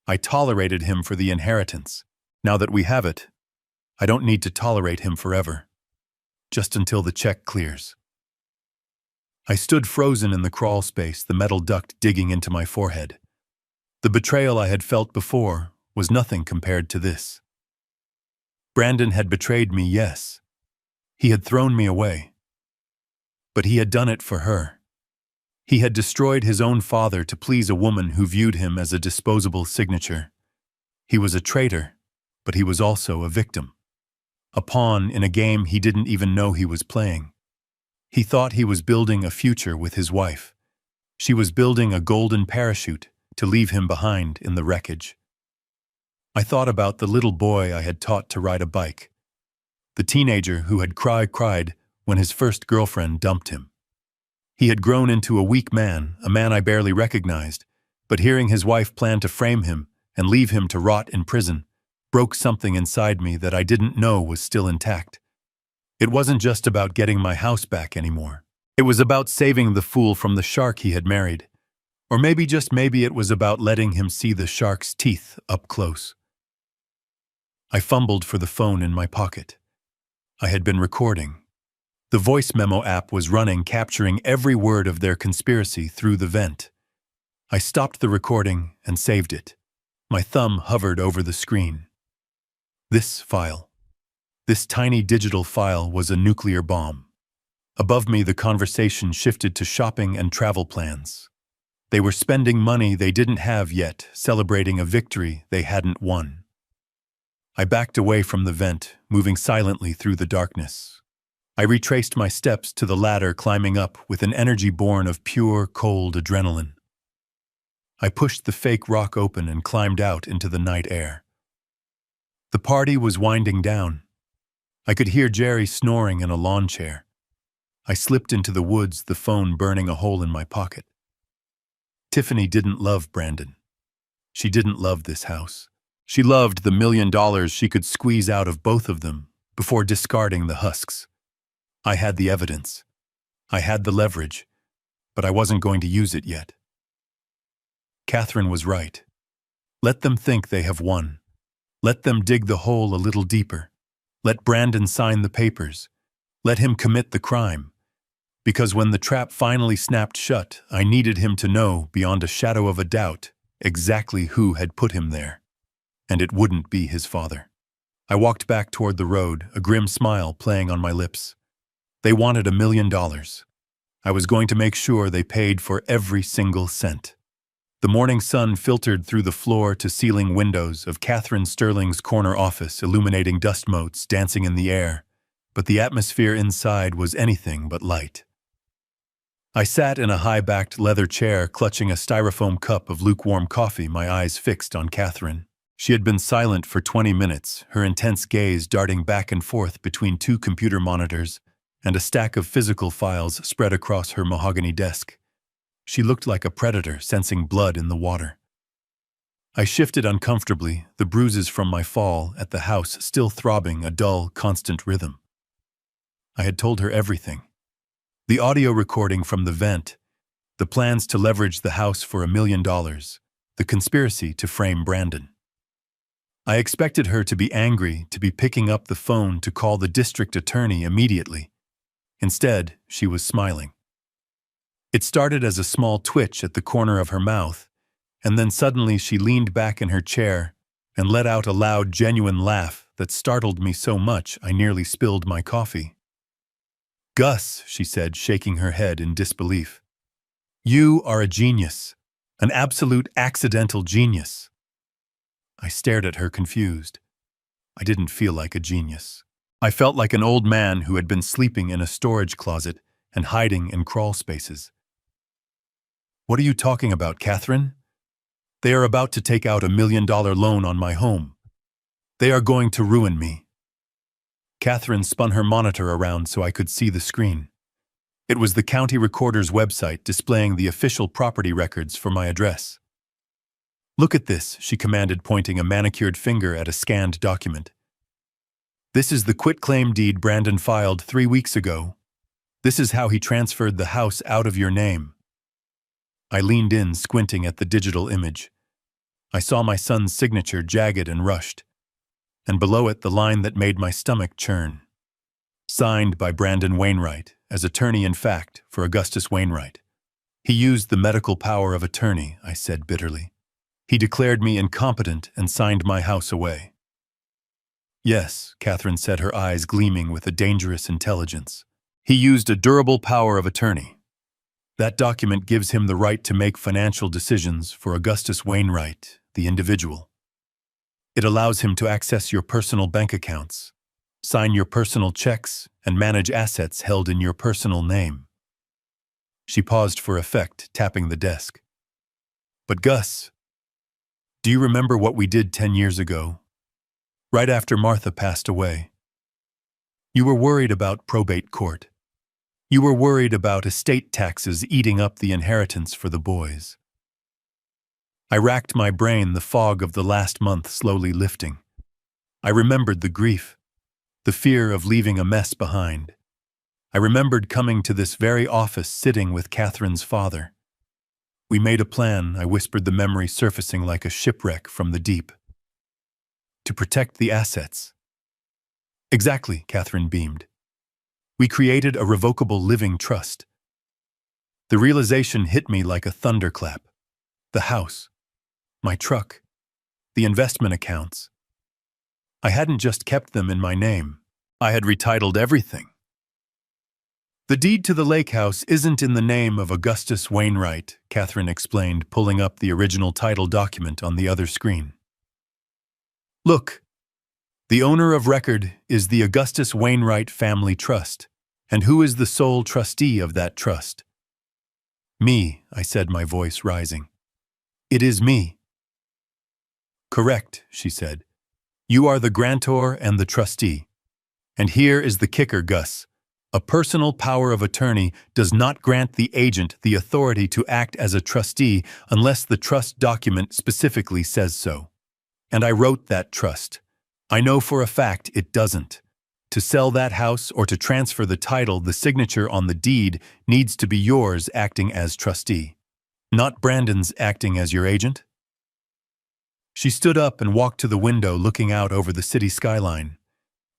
I tolerated him for the inheritance. Now that we have it, I don't need to tolerate him forever. Just until the check clears. I stood frozen in the crawl space, the metal duct digging into my forehead. The betrayal I had felt before was nothing compared to this. Brandon had betrayed me, yes. He had thrown me away. But he had done it for her. He had destroyed his own father to please a woman who viewed him as a disposable signature. He was a traitor, but he was also a victim. A pawn in a game he didn't even know he was playing. He thought he was building a future with his wife. She was building a golden parachute to leave him behind in the wreckage. I thought about the little boy I had taught to ride a bike, the teenager who had cried when his first girlfriend dumped him. He had grown into a weak man, a man I barely recognized, but hearing his wife plan to frame him and leave him to rot in prison broke something inside me that I didn't know was still intact. It wasn't just about getting my house back anymore. It was about saving the fool from the shark he had married. Or maybe, just maybe, it was about letting him see the shark's teeth up close. I fumbled for the phone in my pocket. I had been recording. The voice memo app was running, capturing every word of their conspiracy through the vent. I stopped the recording and saved it. My thumb hovered over the screen. This file. This tiny digital file was a nuclear bomb. Above me, the conversation shifted to shopping and travel plans. They were spending money they didn't have yet, celebrating a victory they hadn't won. I backed away from the vent, moving silently through the darkness. I retraced my steps to the ladder, climbing up with an energy born of pure, cold adrenaline. I pushed the fake rock open and climbed out into the night air. The party was winding down. I could hear Jerry snoring in a lawn chair. I slipped into the woods, the phone burning a hole in my pocket. Tiffany didn't love Brandon. She didn't love this house. She loved the $1 million she could squeeze out of both of them before discarding the husks. I had the evidence. I had the leverage, but I wasn't going to use it yet. Catherine was right. Let them think they have won. Let them dig the hole a little deeper. Let Brandon sign the papers. Let him commit the crime. Because when the trap finally snapped shut, I needed him to know, beyond a shadow of a doubt, exactly who had put him there. And it wouldn't be his father. I walked back toward the road, a grim smile playing on my lips. They wanted $1 million. I was going to make sure they paid for every single cent. The morning sun filtered through the floor-to-ceiling windows of Catherine Sterling's corner office, illuminating dust motes dancing in the air, but the atmosphere inside was anything but light. I sat in a high-backed leather chair, clutching a styrofoam cup of lukewarm coffee, my eyes fixed on Catherine. She had been silent for 20 minutes, her intense gaze darting back and forth between two computer monitors and a stack of physical files spread across her mahogany desk. She looked like a predator sensing blood in the water. I shifted uncomfortably, the bruises from my fall at the house still throbbing a dull, constant rhythm. I had told her everything. The audio recording from the vent, the plans to leverage the house for $1 million, the conspiracy to frame Brandon. I expected her to be angry, to be picking up the phone to call the district attorney immediately. Instead, she was smiling. It started as a small twitch at the corner of her mouth, and then suddenly she leaned back in her chair and let out a loud, genuine laugh that startled me so much I nearly spilled my coffee. "Gus," she said, shaking her head in disbelief. "You are a genius, an absolute accidental genius." I stared at her, confused. I didn't feel like a genius. I felt like an old man who had been sleeping in a storage closet and hiding in crawl spaces. "What are you talking about, Catherine? They are about to take out $1 million loan on my home. They are going to ruin me." Catherine spun her monitor around so I could see the screen. It was the county recorder's website displaying the official property records for my address. "Look at this," she commanded, pointing a manicured finger at a scanned document. "This is the quitclaim deed Brandon filed 3 weeks ago. This is how he transferred the house out of your name." I leaned in, squinting at the digital image. I saw my son's signature, jagged and rushed, and below it the line that made my stomach churn. "Signed by Brandon Wainwright, as attorney-in-fact for Augustus Wainwright. He used the medical power of attorney, I said bitterly. He declared me incompetent and signed my house away. Yes, Catherine said, her eyes gleaming with a dangerous intelligence. He used a durable power of attorney. That document gives him the right to make financial decisions for Augustus Wainwright, the individual. It allows him to access your personal bank accounts, sign your personal checks, and manage assets held in your personal name. She paused for effect, tapping the desk. But Gus, do you remember what we did 10 years ago? Right after Martha passed away. You were worried about probate court. You were worried about estate taxes eating up the inheritance for the boys. I racked my brain, the fog of the last month slowly lifting. I remembered the grief, the fear of leaving a mess behind. I remembered coming to this very office, sitting with Catherine's father. We made a plan, I whispered, the memory surfacing like a shipwreck from the deep. To protect the assets. Exactly, Catherine beamed. We created a revocable living trust. The realization hit me like a thunderclap. The house, my truck, the investment accounts. I hadn't just kept them in my name. I had retitled everything. The deed to the lake house isn't in the name of Augustus Wainwright, Catherine explained, pulling up the original title document on the other screen. Look, the owner of record is the Augustus Wainwright Family Trust. And who is the sole trustee of that trust? Me, I said, my voice rising. It is me. Correct, she said. You are the grantor and the trustee. And here is the kicker, Gus. A personal power of attorney does not grant the agent the authority to act as a trustee unless the trust document specifically says so. And I wrote that trust. I know for a fact it doesn't. To sell that house or to transfer the title, the signature on the deed needs to be yours acting as trustee, not Brandon's acting as your agent. She stood up and walked to the window, looking out over the city skyline.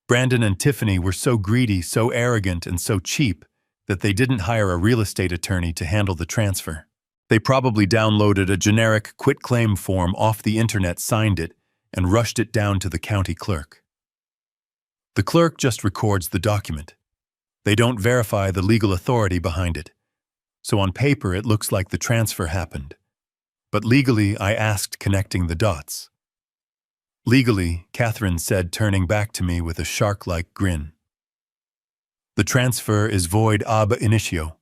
Brandon and Tiffany were so greedy, so arrogant, and so cheap that they didn't hire a real estate attorney to handle the transfer. They probably downloaded a generic quitclaim form off the internet, signed it, and rushed it down to the county clerk. The clerk just records the document. They don't verify the legal authority behind it. So on paper it looks like the transfer happened. But legally, I asked, connecting the dots. Legally, Catherine said, turning back to me with a shark-like grin. The transfer is void ab initio,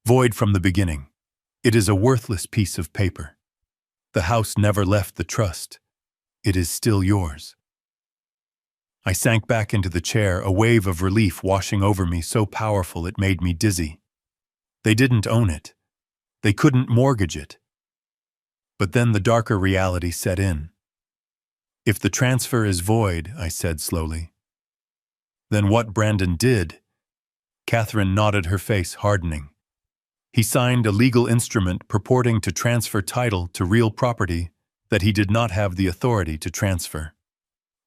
void from the beginning. It is a worthless piece of paper. The house never left the trust. It is still yours. I sank back into the chair, a wave of relief washing over me so powerful it made me dizzy. They didn't own it. They couldn't mortgage it. But then the darker reality set in. If the transfer is void, I said slowly, then what Brandon did? Catherine nodded, her face hardening. He signed a legal instrument purporting to transfer title to real property that he did not have the authority to transfer.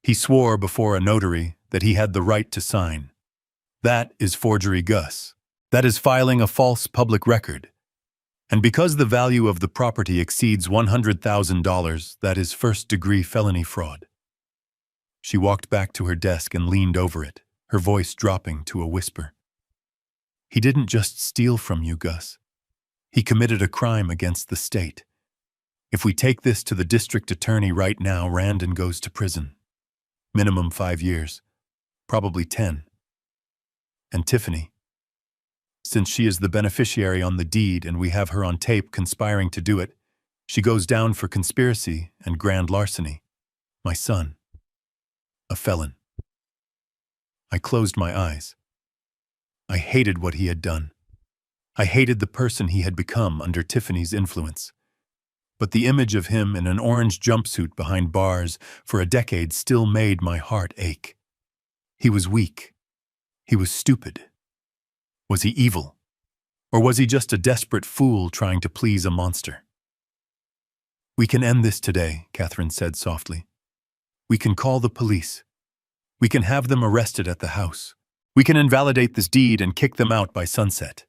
He swore before a notary that he had the right to sign. That is forgery, Gus. That is filing a false public record. And because the value of the property exceeds $100,000, that is first-degree felony fraud. She walked back to her desk and leaned over it, her voice dropping to a whisper. He didn't just steal from you, Gus. He committed a crime against the state. If we take this to the district attorney right now, Randon goes to prison. Minimum 5 years, probably 10. And Tiffany, since she is the beneficiary on the deed and we have her on tape conspiring to do it, she goes down for conspiracy and grand larceny. My son, a felon. I closed my eyes. I hated what he had done. I hated the person he had become under Tiffany's influence. But the image of him in an orange jumpsuit behind bars for a decade still made my heart ache. He was weak. He was stupid. Was he evil? Or was he just a desperate fool trying to please a monster? We can end this today, Catherine said softly. We can call the police. We can have them arrested at the house. We can invalidate this deed and kick them out by sunset.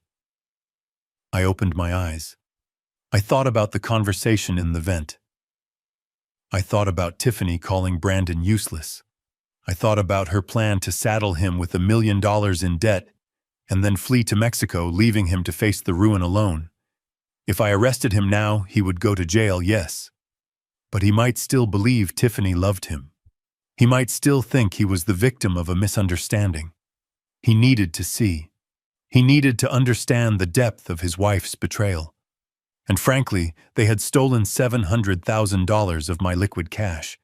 I opened my eyes. I thought about the conversation in the vent. I thought about Tiffany calling Brandon useless. I thought about her plan to saddle him with $1 million in debt and then flee to Mexico, leaving him to face the ruin alone. If I arrested him now, he would go to jail, yes. But he might still believe Tiffany loved him. He might still think he was the victim of a misunderstanding. He needed to see. He needed to understand the depth of his wife's betrayal. And frankly, they had stolen $700,000 of my liquid cash.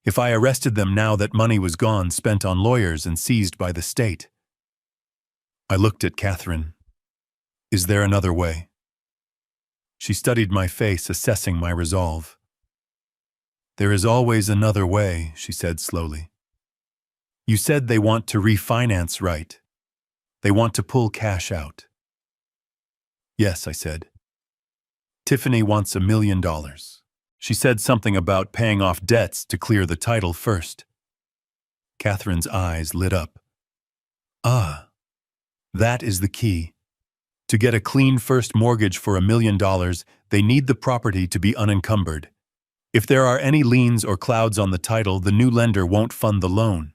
If I arrested them now, that money was gone, spent on lawyers and seized by the state. I looked at Catherine. Is there another way? She studied my face, assessing my resolve. There is always another way, she said slowly. You said they want to refinance, right? They want to pull cash out. Yes, I said. Tiffany wants $1 million. She said something about paying off debts to clear the title first. Catherine's eyes lit up. Ah, that is the key. To get a clean first mortgage for $1 million, they need the property to be unencumbered. If there are any liens or clouds on the title, the new lender won't fund the loan.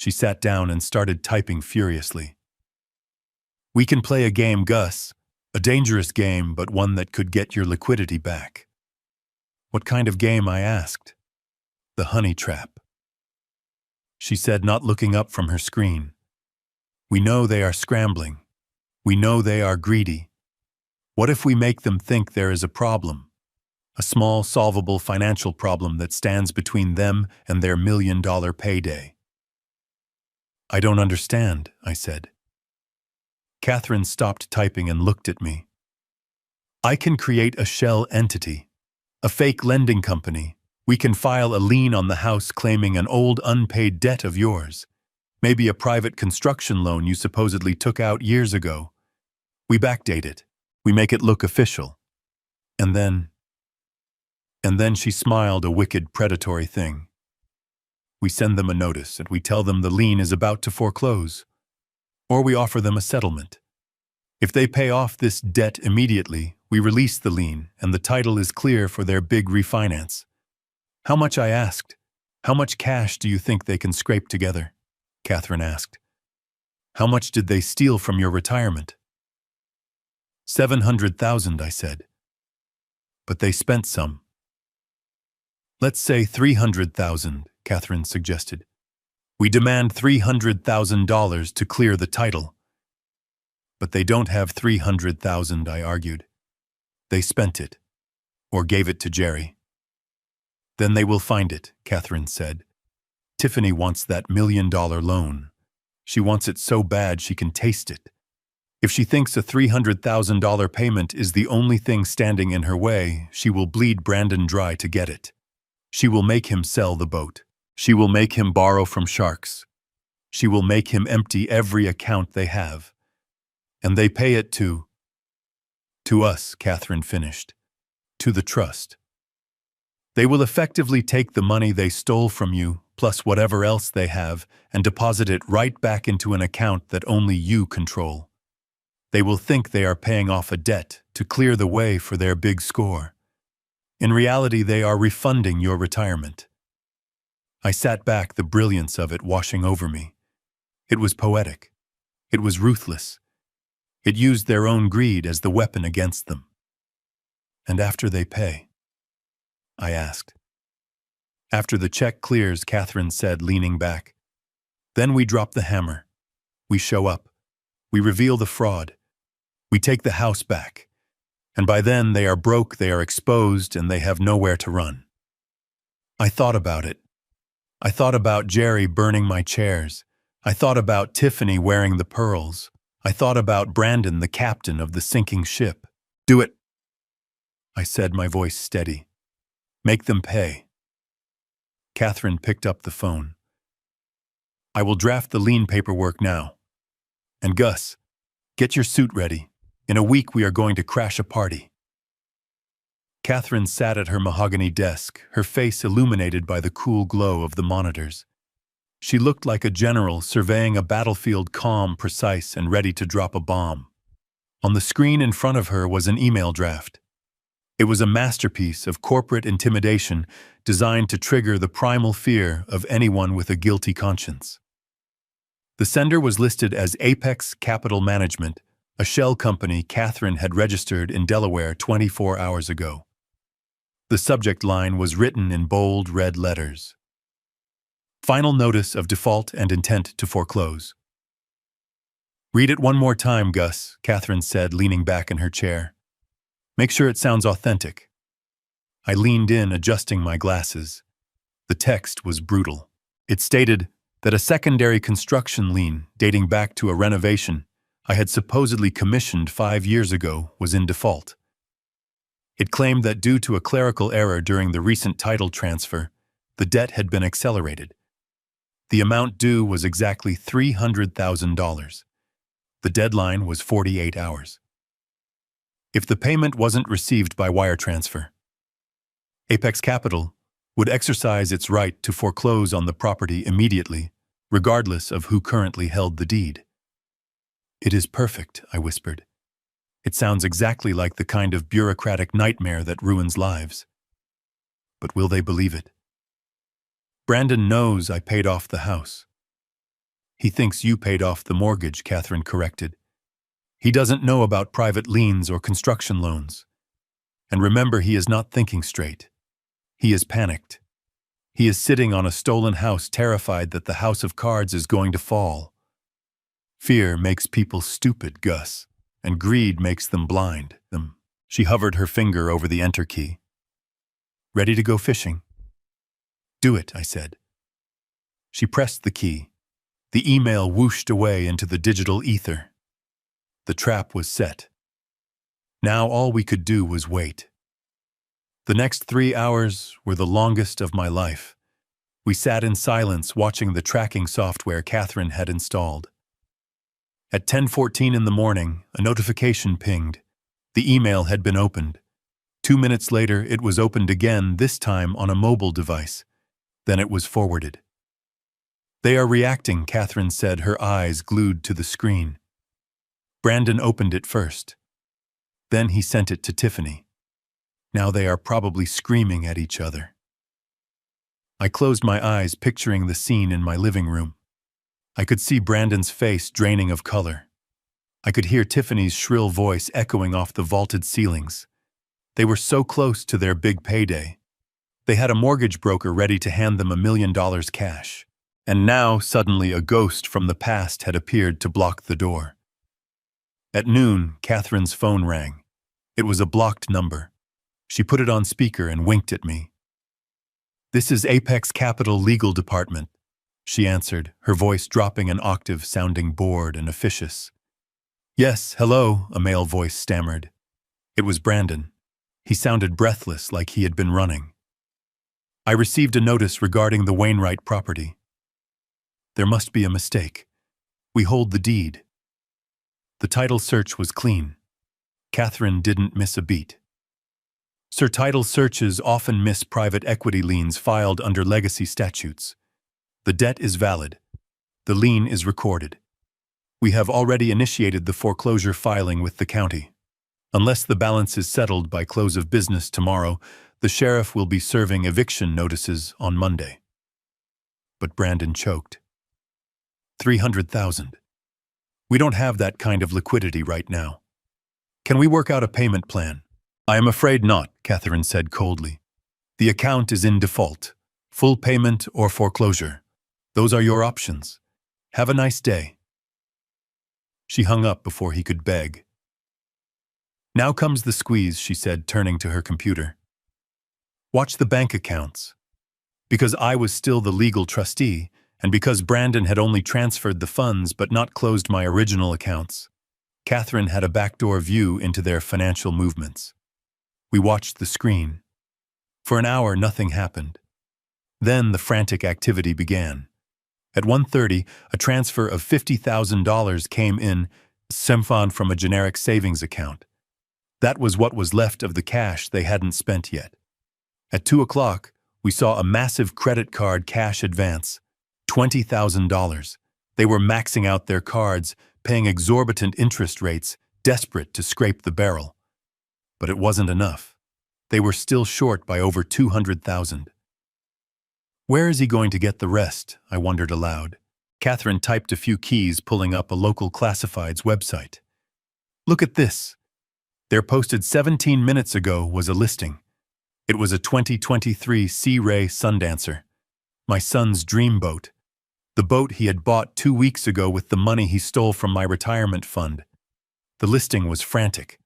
She sat down and started typing furiously. We can play a game, Gus. A dangerous game, but one that could get your liquidity back. What kind of game? I asked. The honey trap. She said, not looking up from her screen. We know they are scrambling. We know they are greedy. What if we make them think there is a problem? A small, solvable financial problem that stands between them and their $1 million payday. I don't understand, I said. Catherine stopped typing and looked at me. I can create a shell entity, a fake lending company. We can file a lien on the house claiming an old unpaid debt of yours, maybe a private construction loan you supposedly took out years ago. We backdate it. We make it look official. And then she smiled, a wicked, predatory thing. We send them a notice and we tell them the lien is about to foreclose. Or we offer them a settlement. If they pay off this debt immediately, we release the lien and the title is clear for their big refinance. How much? I asked. How much cash do you think they can scrape together? Catherine asked. How much did they steal from your retirement? $700,000, I said. But they spent some. Let's say $300,000, Catherine suggested. We demand $300,000 to clear the title. But they don't have $300,000, I argued. They spent it, or gave it to Jerry. Then they will find it, Catherine said. Tiffany wants that $1 million loan. She wants it so bad she can taste it. If she thinks a $300,000 payment is the only thing standing in her way, she will bleed Brandon dry to get it. She will make him sell the boat. She will make him borrow from sharks. She will make him empty every account they have. And they pay it to us, Catherine finished. To the trust. They will effectively take the money they stole from you, plus whatever else they have, and deposit it right back into an account that only you control. They will think they are paying off a debt to clear the way for their big score. In reality, they are refunding your retirement. I sat back, the brilliance of it washing over me. It was poetic. It was ruthless. It used their own greed as the weapon against them. And after they pay? I asked. After the check clears, Catherine said, leaning back. Then we drop the hammer. We show up. We reveal the fraud. We take the house back. And by then they are broke, they are exposed, and they have nowhere to run. I thought about it. I thought about Jerry burning my chairs. I thought about Tiffany wearing the pearls. I thought about Brandon, the captain of the sinking ship. Do it, I said, my voice steady. Make them pay. Catherine picked up the phone. I will draft the lien paperwork now. And Gus, get your suit ready. In a week we are going to crash a party. Catherine sat at her mahogany desk, her face illuminated by the cool glow of the monitors. She looked like a general surveying a battlefield, calm, precise, and ready to drop a bomb. On the screen in front of her was an email draft. It was a masterpiece of corporate intimidation designed to trigger the primal fear of anyone with a guilty conscience. The sender was listed as Apex Capital Management, a shell company Catherine had registered in Delaware 24 hours ago. The subject line was written in bold red letters. Final notice of default and intent to foreclose. "Read it one more time, Gus," Catherine said, leaning back in her chair. "Make sure it sounds authentic." I leaned in, adjusting my glasses. The text was brutal. It stated that a secondary construction lien dating back to a renovation I had supposedly commissioned 5 years ago was in default. It claimed that due to a clerical error during the recent title transfer, the debt had been accelerated. The amount due was exactly $300,000. The deadline was 48 hours. If the payment wasn't received by wire transfer, Apex Capital would exercise its right to foreclose on the property immediately, regardless of who currently held the deed. "It is perfect," I whispered. "It sounds exactly like the kind of bureaucratic nightmare that ruins lives." But will they believe it? "Brandon knows I paid off the house." "He thinks you paid off the mortgage," Catherine corrected. "He doesn't know about private liens or construction loans. And remember, he is not thinking straight. He is panicked. He is sitting on a stolen house, terrified that the house of cards is going to fall. Fear makes people stupid, Gus, and greed makes them blind. She hovered her finger over the enter key. "Ready to go fishing?" "Do it," I said. She pressed the key. The email whooshed away into the digital ether. The trap was set. Now all we could do was wait. The next 3 hours were the longest of my life. We sat in silence, watching the tracking software Catherine had installed. At 10:14 in the morning, a notification pinged. The email had been opened. 2 minutes later, it was opened again, this time on a mobile device. Then it was forwarded. "They are reacting," Catherine said, her eyes glued to the screen. Brandon opened it first. Then he sent it to Tiffany. Now they are probably screaming at each other. I closed my eyes, picturing the scene in my living room. I could see Brandon's face draining of color. I could hear Tiffany's shrill voice echoing off the vaulted ceilings. They were so close to their big payday. They had a mortgage broker ready to hand them $1 million cash. And now, suddenly, a ghost from the past had appeared to block the door. At noon, Catherine's phone rang. It was a blocked number. She put it on speaker and winked at me. "This is Apex Capital Legal Department," she answered, her voice dropping an octave, sounding bored and officious. "Yes, hello," a male voice stammered. It was Brandon. He sounded breathless, like he had been running. "I received a notice regarding the Wainwright property. There must be a mistake. We hold the deed." The title search was clean. Catherine didn't miss a beat. Sir, title searches often miss private equity liens filed under legacy statutes. The debt is valid. The lien is recorded. We have already initiated the foreclosure filing with the county. Unless the balance is settled by close of business tomorrow, the sheriff will be serving eviction notices on Monday. But Brandon choked. 300,000. We don't have that kind of liquidity right now. Can we work out a payment plan? I am afraid not, Catherine said coldly. The account is in default. Full payment or foreclosure. Those are your options. Have a nice day. She hung up before he could beg. Now comes the squeeze, she said, turning to her computer. Watch the bank accounts. Because I was still the legal trustee, and because Brandon had only transferred the funds but not closed my original accounts, Catherine had a backdoor view into their financial movements. We watched the screen. For an hour, nothing happened. Then the frantic activity began. At 1:30, a transfer of $50,000 came in, semfon from a generic savings account. That was what was left of the cash they hadn't spent yet. At 2 o'clock, we saw a massive credit card cash advance, $20,000. They were maxing out their cards, paying exorbitant interest rates, desperate to scrape the barrel. But it wasn't enough. They were still short by over $200,000. Where is he going to get the rest? I wondered aloud. Catherine typed a few keys, pulling up a local classifieds website. Look at this. There, posted 17 minutes ago, was a listing. It was a 2023 Sea Ray Sundancer. My son's dream boat. The boat he had bought 2 weeks ago with the money he stole from my retirement fund. The listing was frantic.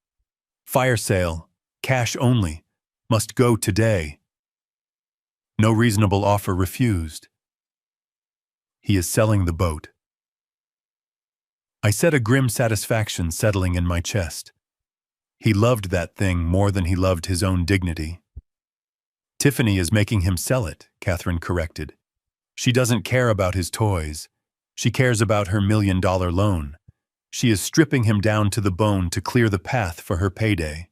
Fire sale, cash only, must go today. No reasonable offer refused. He is selling the boat. I said, a grim satisfaction settling in my chest. He loved that thing more than he loved his own dignity. Tiffany is making him sell it, Catherine corrected. She doesn't care about his toys. She cares about her $1 million loan. She is stripping him down to the bone to clear the path for her payday.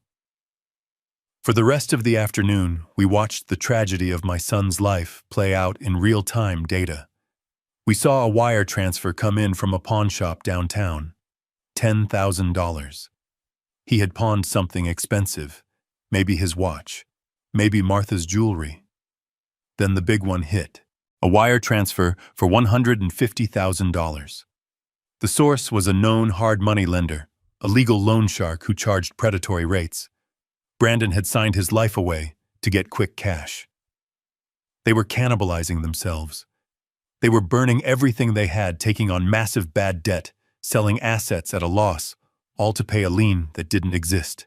For the rest of the afternoon, we watched the tragedy of my son's life play out in real-time data. We saw a wire transfer come in from a pawn shop downtown. $10,000. He had pawned something expensive, maybe his watch, maybe Martha's jewelry. Then the big one hit. A wire transfer for $150,000. The source was a known hard money lender, a legal loan shark who charged predatory rates. Brandon had signed his life away to get quick cash. They were cannibalizing themselves. They were burning everything they had, taking on massive bad debt, selling assets at a loss, all to pay a lien that didn't exist.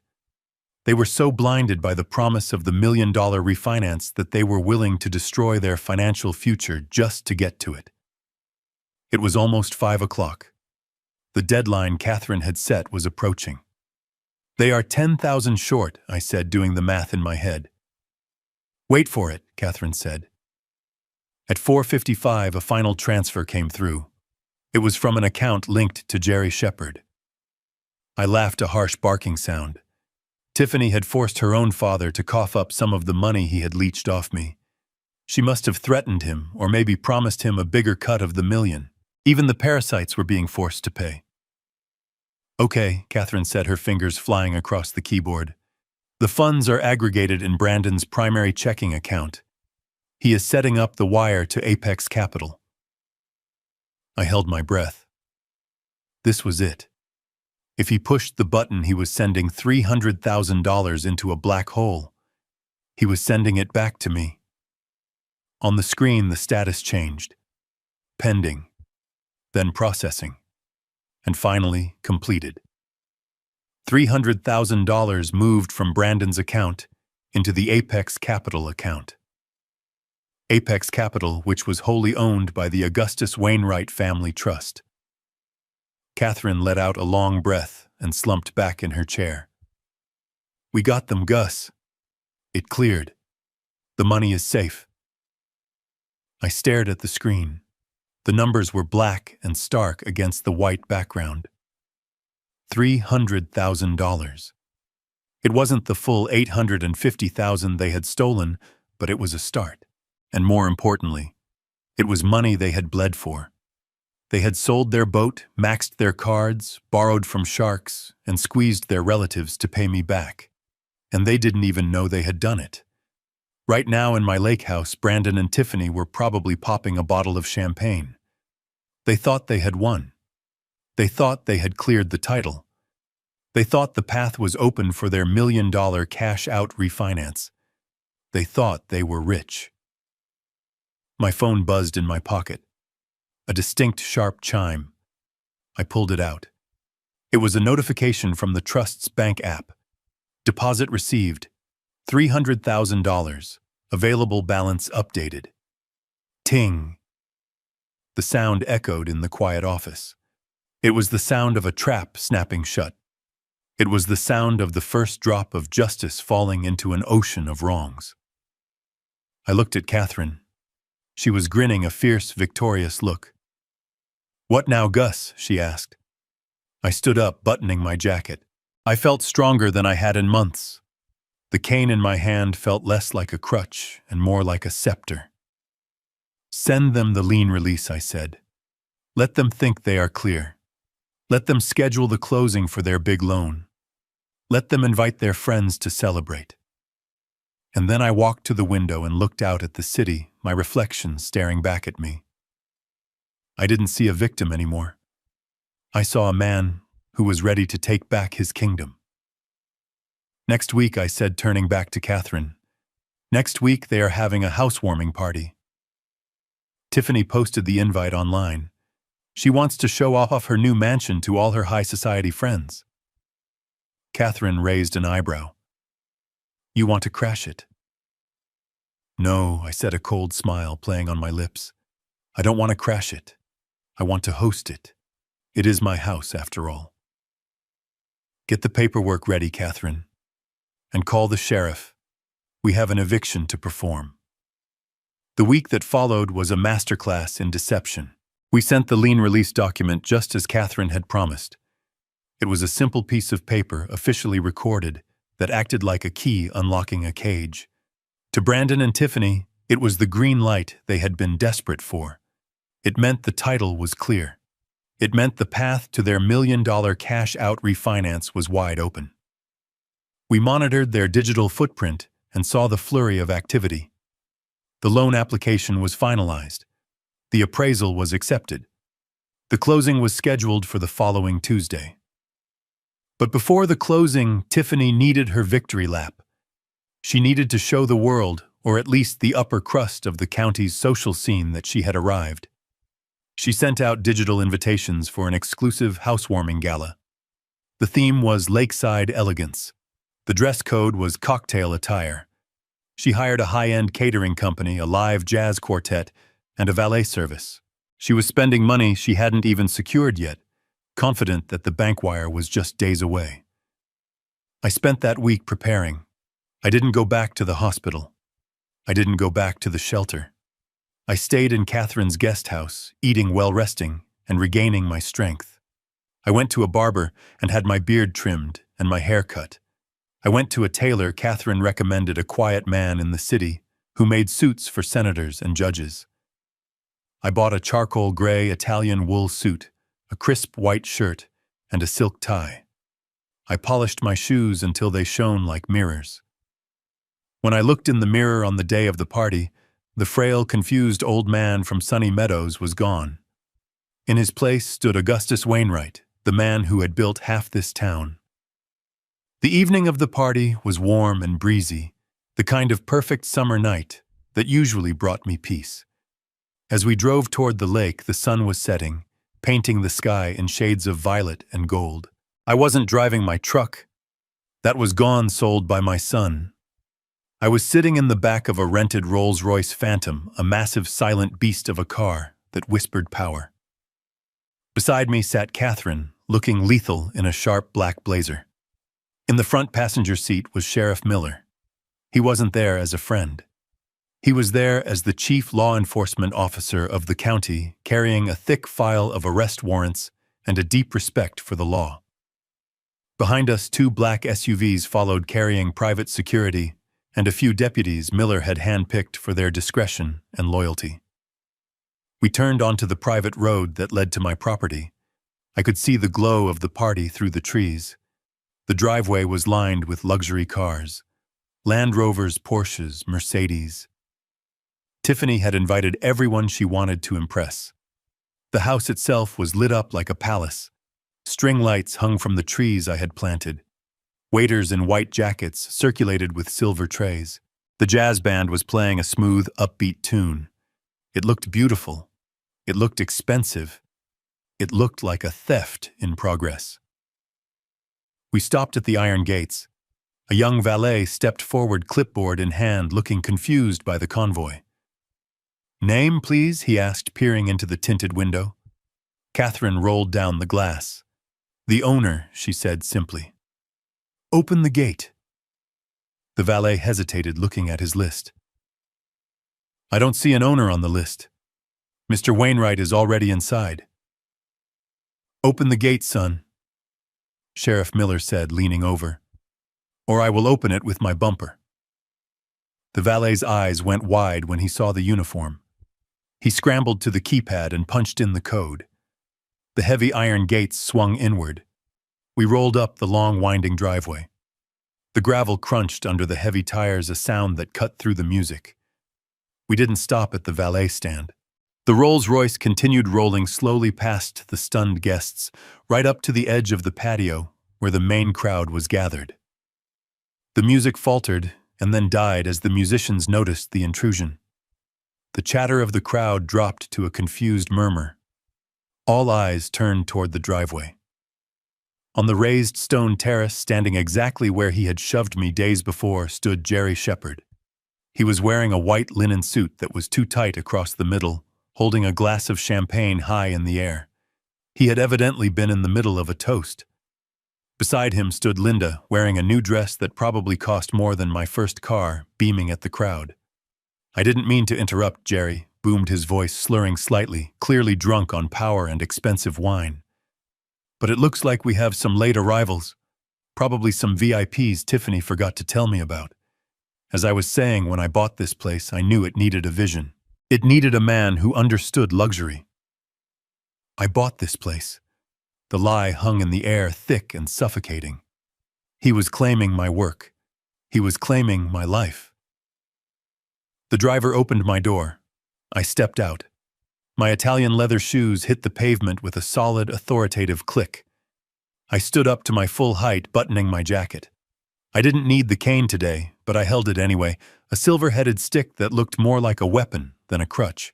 They were so blinded by the promise of the $1 million refinance that they were willing to destroy their financial future just to get to it. It was almost 5 o'clock. The deadline Catherine had set was approaching. They are 10,000 short, I said, doing the math in my head. Wait for it, Catherine said. At 4:55, a final transfer came through. It was from an account linked to Jerry Shepard. I laughed, a harsh barking sound. Tiffany had forced her own father to cough up some of the money he had leached off me. She must have threatened him, or maybe promised him a bigger cut of the $1 million. Even the parasites were being forced to pay. Okay, Catherine said, her fingers flying across the keyboard. The funds are aggregated in Brandon's primary checking account. He is setting up the wire to Apex Capital. I held my breath. This was it. If he pushed the button, he was sending $300,000 into a black hole. He was sending it back to me. On the screen, the status changed. Pending. Then processing. And finally, completed. $300,000 moved from Brandon's account into the Apex Capital account. Apex Capital, which was wholly owned by the Augustus Wainwright Family Trust. Catherine let out a long breath and slumped back in her chair. We got them, Gus. It cleared. The money is safe. I stared at the screen. The numbers were black and stark against the white background. $300,000. It wasn't the full $850,000 they had stolen, but it was a start. And more importantly, it was money they had bled for. They had sold their boat, maxed their cards, borrowed from sharks, and squeezed their relatives to pay me back. And they didn't even know they had done it. Right now in my lake house, Brandon and Tiffany were probably popping a bottle of champagne. They thought they had won. They thought they had cleared the title. They thought the path was open for their $1 million cash-out refinance. They thought they were rich. My phone buzzed in my pocket. A distinct, sharp chime. I pulled it out. It was a notification from the Trust's bank app. Deposit received. $300,000. Available balance updated. Ting. The sound echoed in the quiet office. It was the sound of a trap snapping shut. It was the sound of the first drop of justice falling into an ocean of wrongs. I looked at Catherine. She was grinning a fierce, victorious look. What now, Gus? She asked. I stood up, buttoning my jacket. I felt stronger than I had in months. The cane in my hand felt less like a crutch and more like a scepter. Send them the lien release, I said. Let them think they are clear. Let them schedule the closing for their big loan. Let them invite their friends to celebrate. And then I walked to the window and looked out at the city, my reflection staring back at me. I didn't see a victim anymore. I saw a man who was ready to take back his kingdom. Next week, I said, turning back to Catherine. Next week, they are having a housewarming party. Tiffany posted the invite online. She wants to show off her new mansion to all her high society friends. Catherine raised an eyebrow. You want to crash it? No, I said, a cold smile playing on my lips. I don't want to crash it. I want to host it. It is my house, after all. Get the paperwork ready, Catherine. And call the sheriff. We have an eviction to perform. The week that followed was a masterclass in deception. We sent the lien release document just as Catherine had promised. It was a simple piece of paper, officially recorded, that acted like a key unlocking a cage. To Brandon and Tiffany, it was the green light they had been desperate for. It meant the title was clear. It meant the path to their $1 million cash-out refinance was wide open. We monitored their digital footprint and saw the flurry of activity. The loan application was finalized. The appraisal was accepted. The closing was scheduled for the following Tuesday. But before the closing, Tiffany needed her victory lap. She needed to show the world, or at least the upper crust of the county's social scene, that she had arrived. She sent out digital invitations for an exclusive housewarming gala. The theme was lakeside elegance. The dress code was cocktail attire. She hired a high-end catering company, a live jazz quartet, and a valet service. She was spending money she hadn't even secured yet, confident that the bank wire was just days away. I spent that week preparing. I didn't go back to the hospital. I didn't go back to the shelter. I stayed in Catherine's guest house, eating well, resting, and regaining my strength. I went to a barber and had my beard trimmed and my hair cut. I went to a tailor Catherine recommended, a quiet man in the city who made suits for senators and judges. I bought a charcoal gray Italian wool suit, a crisp white shirt, and a silk tie. I polished my shoes until they shone like mirrors. When I looked in the mirror on the day of the party, the frail, confused old man from Sunny Meadows was gone. In his place stood Augustus Wainwright, the man who had built half this town. The evening of the party was warm and breezy, the kind of perfect summer night that usually brought me peace. As we drove toward the lake, the sun was setting, painting the sky in shades of violet and gold. I wasn't driving my truck. That was gone, sold by my son. I was sitting in the back of a rented Rolls-Royce Phantom, a massive silent beast of a car that whispered power. Beside me sat Catherine, looking lethal in a sharp black blazer. In the front passenger seat was Sheriff Miller. He wasn't there as a friend. He was there as the chief law enforcement officer of the county, carrying a thick file of arrest warrants and a deep respect for the law. Behind us, 2 black SUVs followed, carrying private security and a few deputies Miller had handpicked for their discretion and loyalty. We turned onto the private road that led to my property. I could see the glow of the party through the trees. The driveway was lined with luxury cars, Land Rovers, Porsches, Mercedes. Tiffany had invited everyone she wanted to impress. The house itself was lit up like a palace. String lights hung from the trees I had planted. Waiters in white jackets circulated with silver trays. The jazz band was playing a smooth, upbeat tune. It looked beautiful. It looked expensive. It looked like a theft in progress. We stopped at the iron gates. A young valet stepped forward, clipboard in hand, looking confused by the convoy. "Name, please?" he asked, peering into the tinted window. Catherine rolled down the glass. "The owner," she said simply. "Open the gate." The valet hesitated, looking at his list. "I don't see an owner on the list. Mr. Wainwright is already inside." "Open the gate, son," Sheriff Miller said, leaning over, "or I will open it with my bumper." The valet's eyes went wide when he saw the uniform. He scrambled to the keypad and punched in the code. The heavy iron gates swung inward. We rolled up the long, winding driveway. The gravel crunched under the heavy tires, a sound that cut through the music. We didn't stop at the valet stand. The Rolls-Royce continued rolling slowly past the stunned guests, right up to the edge of the patio where the main crowd was gathered. The music faltered and then died as the musicians noticed the intrusion. The chatter of the crowd dropped to a confused murmur. All eyes turned toward the driveway. On the raised stone terrace, standing exactly where he had shoved me days before, stood Jerry Shepard. He was wearing a white linen suit that was too tight across the middle, holding a glass of champagne high in the air. He had evidently been in the middle of a toast. Beside him stood Linda, wearing a new dress that probably cost more than my first car, beaming at the crowd. "I didn't mean to interrupt, Jerry," boomed his voice, slurring slightly, clearly drunk on power and expensive wine. "But it looks like we have some late arrivals. Probably some VIPs Tiffany forgot to tell me about. As I was saying, when I bought this place, I knew it needed a vision. It needed a man who understood luxury. I bought this place." The lie hung in the air, thick and suffocating. He was claiming my work. He was claiming my life. The driver opened my door. I stepped out. My Italian leather shoes hit the pavement with a solid, authoritative click. I stood up to my full height, buttoning my jacket. I didn't need the cane today, but I held it anyway, a silver-headed stick that looked more like a weapon than a crutch.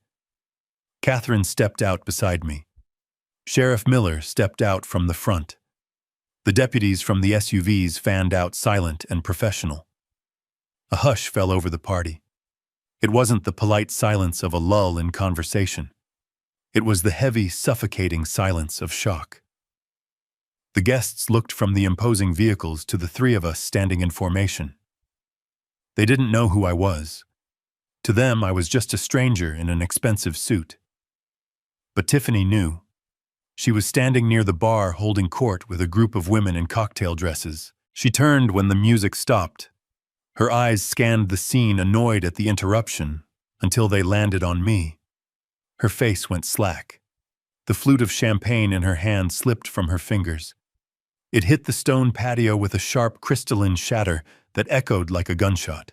Catherine stepped out beside me. Sheriff Miller stepped out from the front. The deputies from the SUVs fanned out, silent and professional. A hush fell over the party. It wasn't the polite silence of a lull in conversation. It was the heavy, suffocating silence of shock. The guests looked from the imposing vehicles to the three of us standing in formation. They didn't know who I was. To them, I was just a stranger in an expensive suit. But Tiffany knew. She was standing near the bar holding court with a group of women in cocktail dresses. She turned when the music stopped. Her eyes scanned the scene, annoyed at the interruption, until they landed on me. Her face went slack. The flute of champagne in her hand slipped from her fingers. It hit the stone patio with a sharp crystalline shatter that echoed like a gunshot.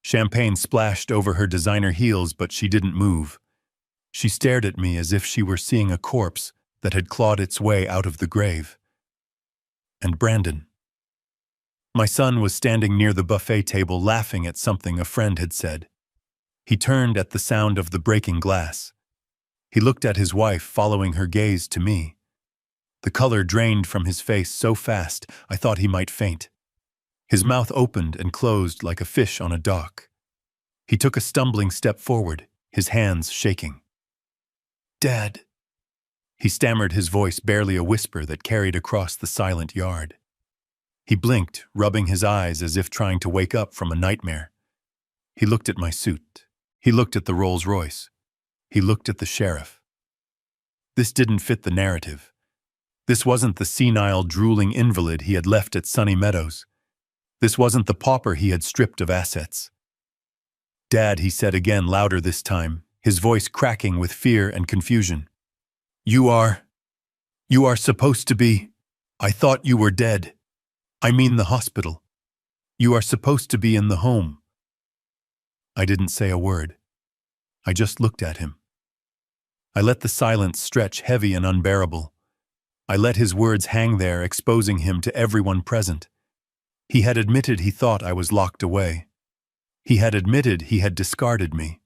Champagne splashed over her designer heels, but she didn't move. She stared at me as if she were seeing a corpse that had clawed its way out of the grave. And Brandon. My son was standing near the buffet table, laughing at something a friend had said. He turned at the sound of the breaking glass. He looked at his wife, following her gaze to me. The color drained from his face so fast I thought he might faint. His mouth opened and closed like a fish on a dock. He took a stumbling step forward, his hands shaking. "Dad," he stammered, his voice barely a whisper that carried across the silent yard. He blinked, rubbing his eyes as if trying to wake up from a nightmare. He looked at my suit. He looked at the Rolls-Royce. He looked at the sheriff. This didn't fit the narrative. This wasn't the senile, drooling invalid he had left at Sunny Meadows. This wasn't the pauper he had stripped of assets. "Dad," he said again, louder this time, his voice cracking with fear and confusion. You are supposed to be. I thought you were dead. I mean the hospital. You are supposed to be in the home." I didn't say a word. I just looked at him. I let the silence stretch heavy and unbearable. I let his words hang there, exposing him to everyone present. He had admitted he thought I was locked away. He had admitted he had discarded me.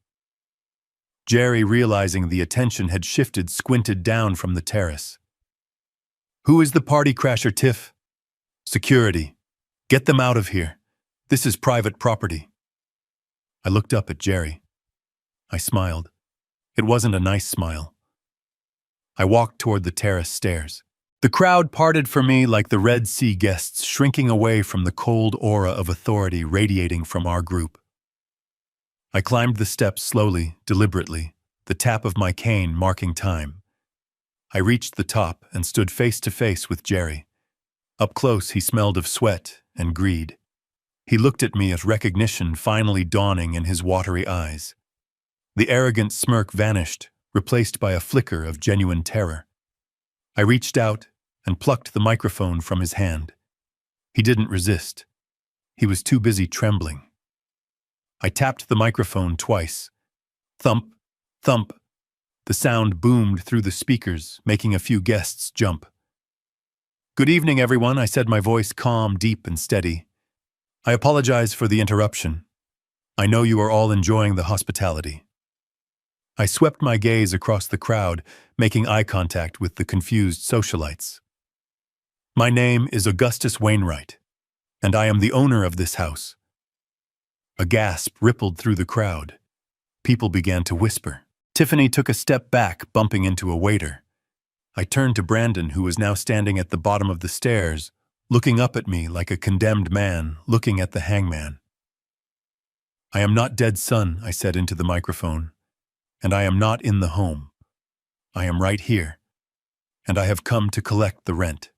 Jerry, realizing the attention had shifted, squinted down from the terrace. "Who is the party crasher, Tiff?" "Security. Get them out of here. This is private property." I looked up at Jerry. I smiled. It wasn't a nice smile. I walked toward the terrace stairs. The crowd parted for me like the Red Sea guests, shrinking away from the cold aura of authority radiating from our group. I climbed the steps slowly, deliberately, the tap of my cane marking time. I reached the top and stood face to face with Jerry. Up close, he smelled of sweat and greed. He looked at me, with recognition finally dawning in his watery eyes. The arrogant smirk vanished, replaced by a flicker of genuine terror. I reached out and plucked the microphone from his hand. He didn't resist. He was too busy trembling. I tapped the microphone twice. Thump, thump. The sound boomed through the speakers, making a few guests jump. "Good evening, everyone," I said, my voice calm, deep, and steady. "I apologize for the interruption. I know you are all enjoying the hospitality." I swept my gaze across the crowd, making eye contact with the confused socialites. "My name is Augustus Wainwright, and I am the owner of this house." A gasp rippled through the crowd. People began to whisper. Tiffany took a step back, bumping into a waiter. I turned to Brandon, who was now standing at the bottom of the stairs, looking up at me like a condemned man looking at the hangman. "I am not dead, son," I said into the microphone, "and I am not in the home. I am right here, and I have come to collect the rent."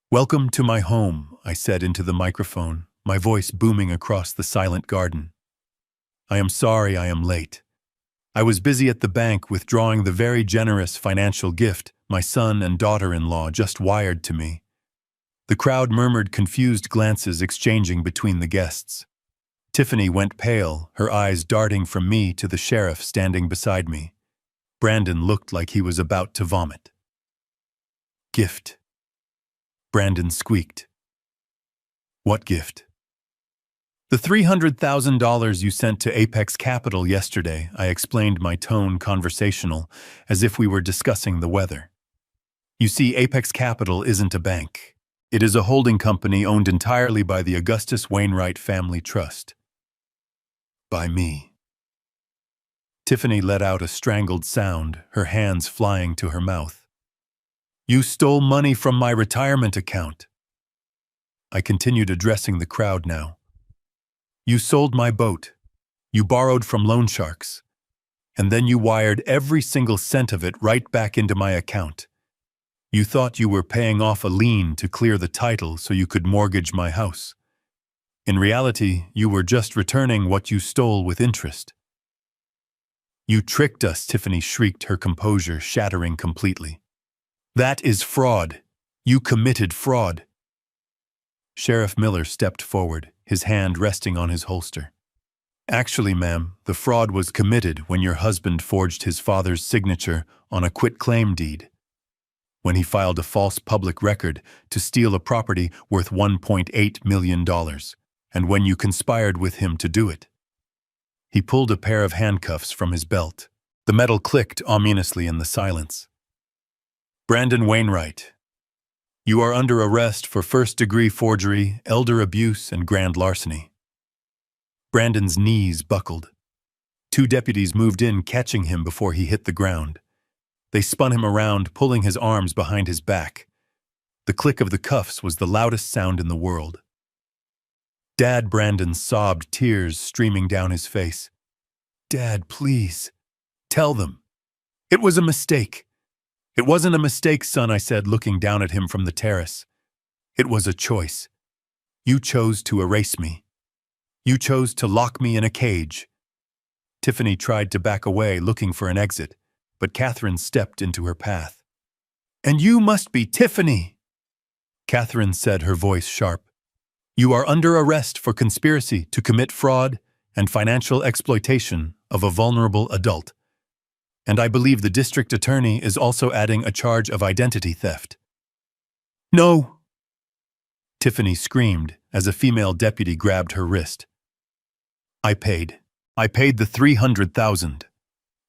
"Welcome to my home," I said into the microphone, my voice booming across the silent garden. "I am sorry I am late. I was busy at the bank withdrawing the very generous financial gift my son and daughter-in-law just wired to me." The crowd murmured confused glances exchanging between the guests. Tiffany went pale, her eyes darting from me to the sheriff standing beside me. Brandon looked like he was about to vomit. "Gift," Brandon squeaked. "What gift?" "The $300,000 you sent to Apex Capital yesterday," I explained, my tone conversational, as if we were discussing the weather. "You see, Apex Capital isn't a bank. It is a holding company owned entirely by the Augustus Wainwright Family Trust." "By me." Tiffany let out a strangled sound, her hands flying to her mouth. "You stole money from my retirement account." I continued addressing the crowd now. "You sold my boat. You borrowed from loan sharks. And then you wired every single cent of it right back into my account. You thought you were paying off a lien to clear the title so you could mortgage my house. In reality, you were just returning what you stole with interest." "You tricked us," Tiffany shrieked, her composure shattering completely. "That is fraud. You committed fraud." Sheriff Miller stepped forward, his hand resting on his holster. "Actually, ma'am, the fraud was committed when your husband forged his father's signature on a quitclaim deed, when he filed a false public record to steal a property worth $1.8 million, and when you conspired with him to do it." He pulled a pair of handcuffs from his belt. The metal clicked ominously in the silence. "Brandon Wainwright, you are under arrest for first-degree forgery, elder abuse, and grand larceny." Brandon's knees buckled. Two deputies moved in, catching him before he hit the ground. They spun him around, pulling his arms behind his back. The click of the cuffs was the loudest sound in the world. "Dad," Brandon sobbed, tears streaming down his face. "Dad, please. Tell them. It was a mistake." "It wasn't a mistake, son," I said, looking down at him from the terrace. "It was a choice. You chose to erase me. You chose to lock me in a cage." Tiffany tried to back away, looking for an exit, but Catherine stepped into her path. "And you must be Tiffany," Catherine said, her voice sharp. "You are under arrest for conspiracy to commit fraud and financial exploitation of a vulnerable adult. And I believe the district attorney is also adding a charge of identity theft." "No!" Tiffany screamed as a female deputy grabbed her wrist. I paid the $300,000.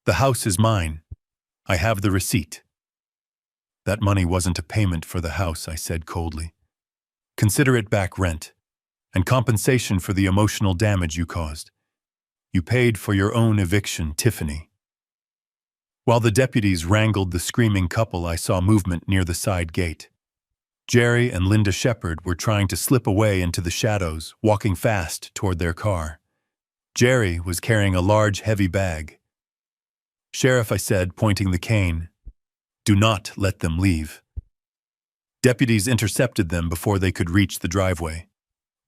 The house is mine. I have the receipt." "That money wasn't a payment for the house," I said coldly. "Consider it back rent and compensation for the emotional damage you caused. You paid for your own eviction, Tiffany." While the deputies wrangled the screaming couple, I saw movement near the side gate. Jerry and Linda Shepard were trying to slip away into the shadows, walking fast toward their car. Jerry was carrying a large, heavy bag. "Sheriff," I said, pointing the cane, "do not let them leave." Deputies intercepted them before they could reach the driveway.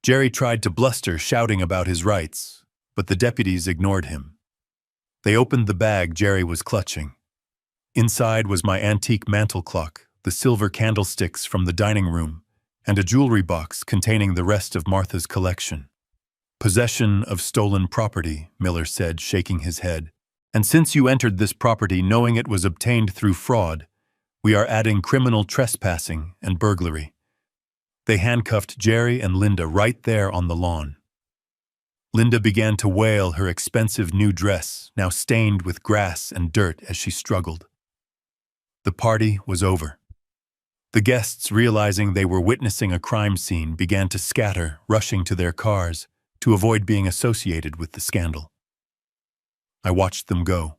Jerry tried to bluster, shouting about his rights, but the deputies ignored him. They opened the bag Jerry was clutching. Inside was my antique mantel clock, the silver candlesticks from the dining room, and a jewelry box containing the rest of Martha's collection. Possession of stolen property, Miller said, shaking his head. And since you entered this property knowing it was obtained through fraud, we are adding criminal trespassing and burglary. They handcuffed Jerry and Linda right there on the lawn. Linda began to wail her expensive new dress, now stained with grass and dirt, as she struggled. The party was over. The guests, realizing they were witnessing a crime scene, began to scatter, rushing to their cars to avoid being associated with the scandal. I watched them go.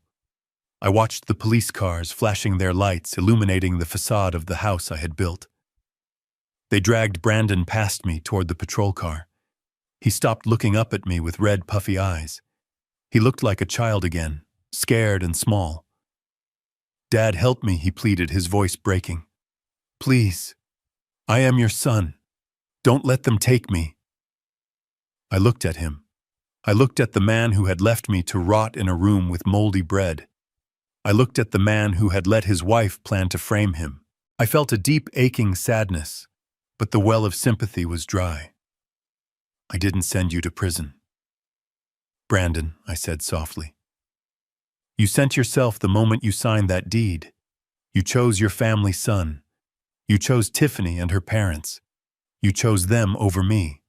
I watched the police cars flashing their lights, illuminating the facade of the house I had built. They dragged Brandon past me toward the patrol car. He stopped looking up at me with red, puffy eyes. He looked like a child again, scared and small. "Dad, help me," he pleaded, his voice breaking. "Please. I am your son. Don't let them take me." I looked at him. I looked at the man who had left me to rot in a room with moldy bread. I looked at the man who had let his wife plan to frame him. I felt a deep, aching sadness, but the well of sympathy was dry. "I didn't send you to prison." "Brandon," I said softly. "You sent yourself the moment you signed that deed. You chose your family son. You chose Tiffany and her parents. You chose them over me.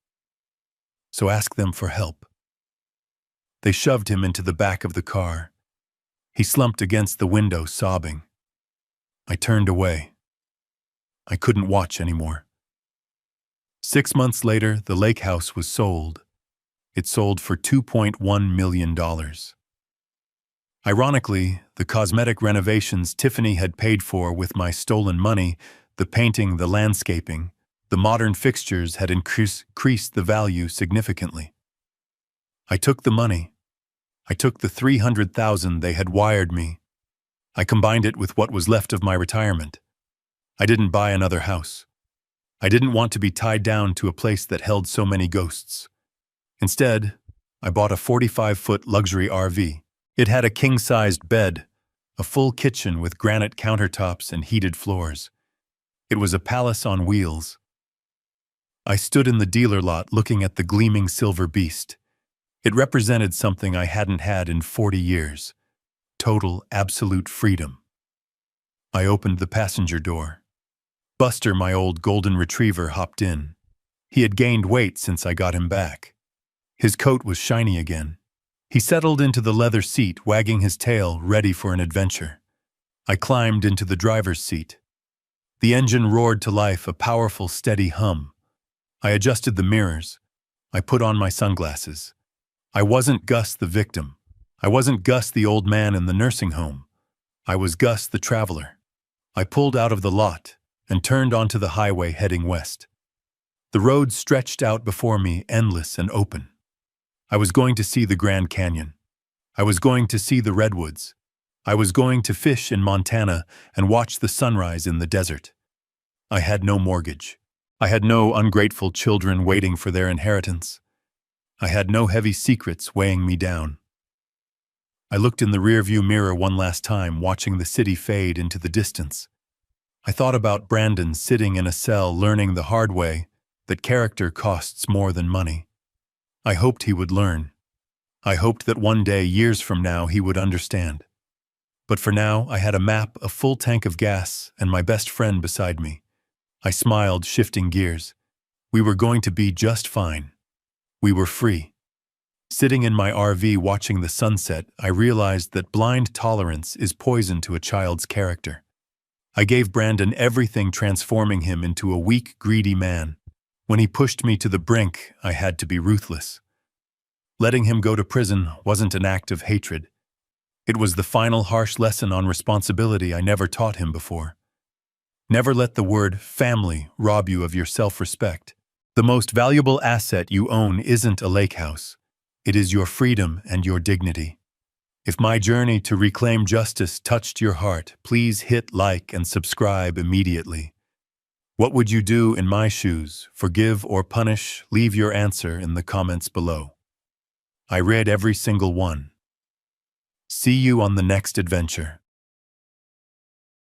So ask them for help." They shoved him into the back of the car. He slumped against the window, sobbing. I turned away. I couldn't watch anymore. 6 months later, the lake house was sold. It sold for $2.1 million. Ironically, the cosmetic renovations Tiffany had paid for with my stolen money, the painting, the landscaping, the modern fixtures had increased the value significantly. I took the money. I took the $300,000 they had wired me. I combined it with what was left of my retirement. I didn't buy another house. I didn't want to be tied down to a place that held so many ghosts. Instead, I bought a 45-foot luxury RV. It had a king-sized bed, a full kitchen with granite countertops and heated floors. It was a palace on wheels. I stood in the dealer lot looking at the gleaming silver beast. It represented something I hadn't had in 40 years. Total, absolute freedom. I opened the passenger door. Buster, my old golden retriever, hopped in. He had gained weight since I got him back. His coat was shiny again. He settled into the leather seat, wagging his tail, ready for an adventure. I climbed into the driver's seat. The engine roared to life, a powerful, steady hum. I adjusted the mirrors. I put on my sunglasses. I wasn't Gus the victim. I wasn't Gus the old man in the nursing home. I was Gus the traveler. I pulled out of the lot and turned onto the highway heading west. The road stretched out before me, endless and open. I was going to see the Grand Canyon. I was going to see the redwoods. I was going to fish in Montana and watch the sunrise in the desert. I had no mortgage. I had no ungrateful children waiting for their inheritance. I had no heavy secrets weighing me down. I looked in the rearview mirror one last time, watching the city fade into the distance. I thought about Brandon sitting in a cell, learning the hard way that character costs more than money. I hoped he would learn. I hoped that one day, years from now, he would understand. But for now, I had a map, a full tank of gas, and my best friend beside me. I smiled, shifting gears. We were going to be just fine. We were free. Sitting in my RV watching the sunset, I realized that blind tolerance is poison to a child's character. I gave Brandon everything, transforming him into a weak, greedy man. When he pushed me to the brink, I had to be ruthless. Letting him go to prison wasn't an act of hatred. It was the final harsh lesson on responsibility I never taught him before. Never let the word family rob you of your self-respect. The most valuable asset you own isn't a lake house. It is your freedom and your dignity. If my journey to reclaim justice touched your heart, please hit like and subscribe immediately. What would you do in my shoes? Forgive or punish? Leave your answer in the comments below. I read every single one. See you on the next adventure.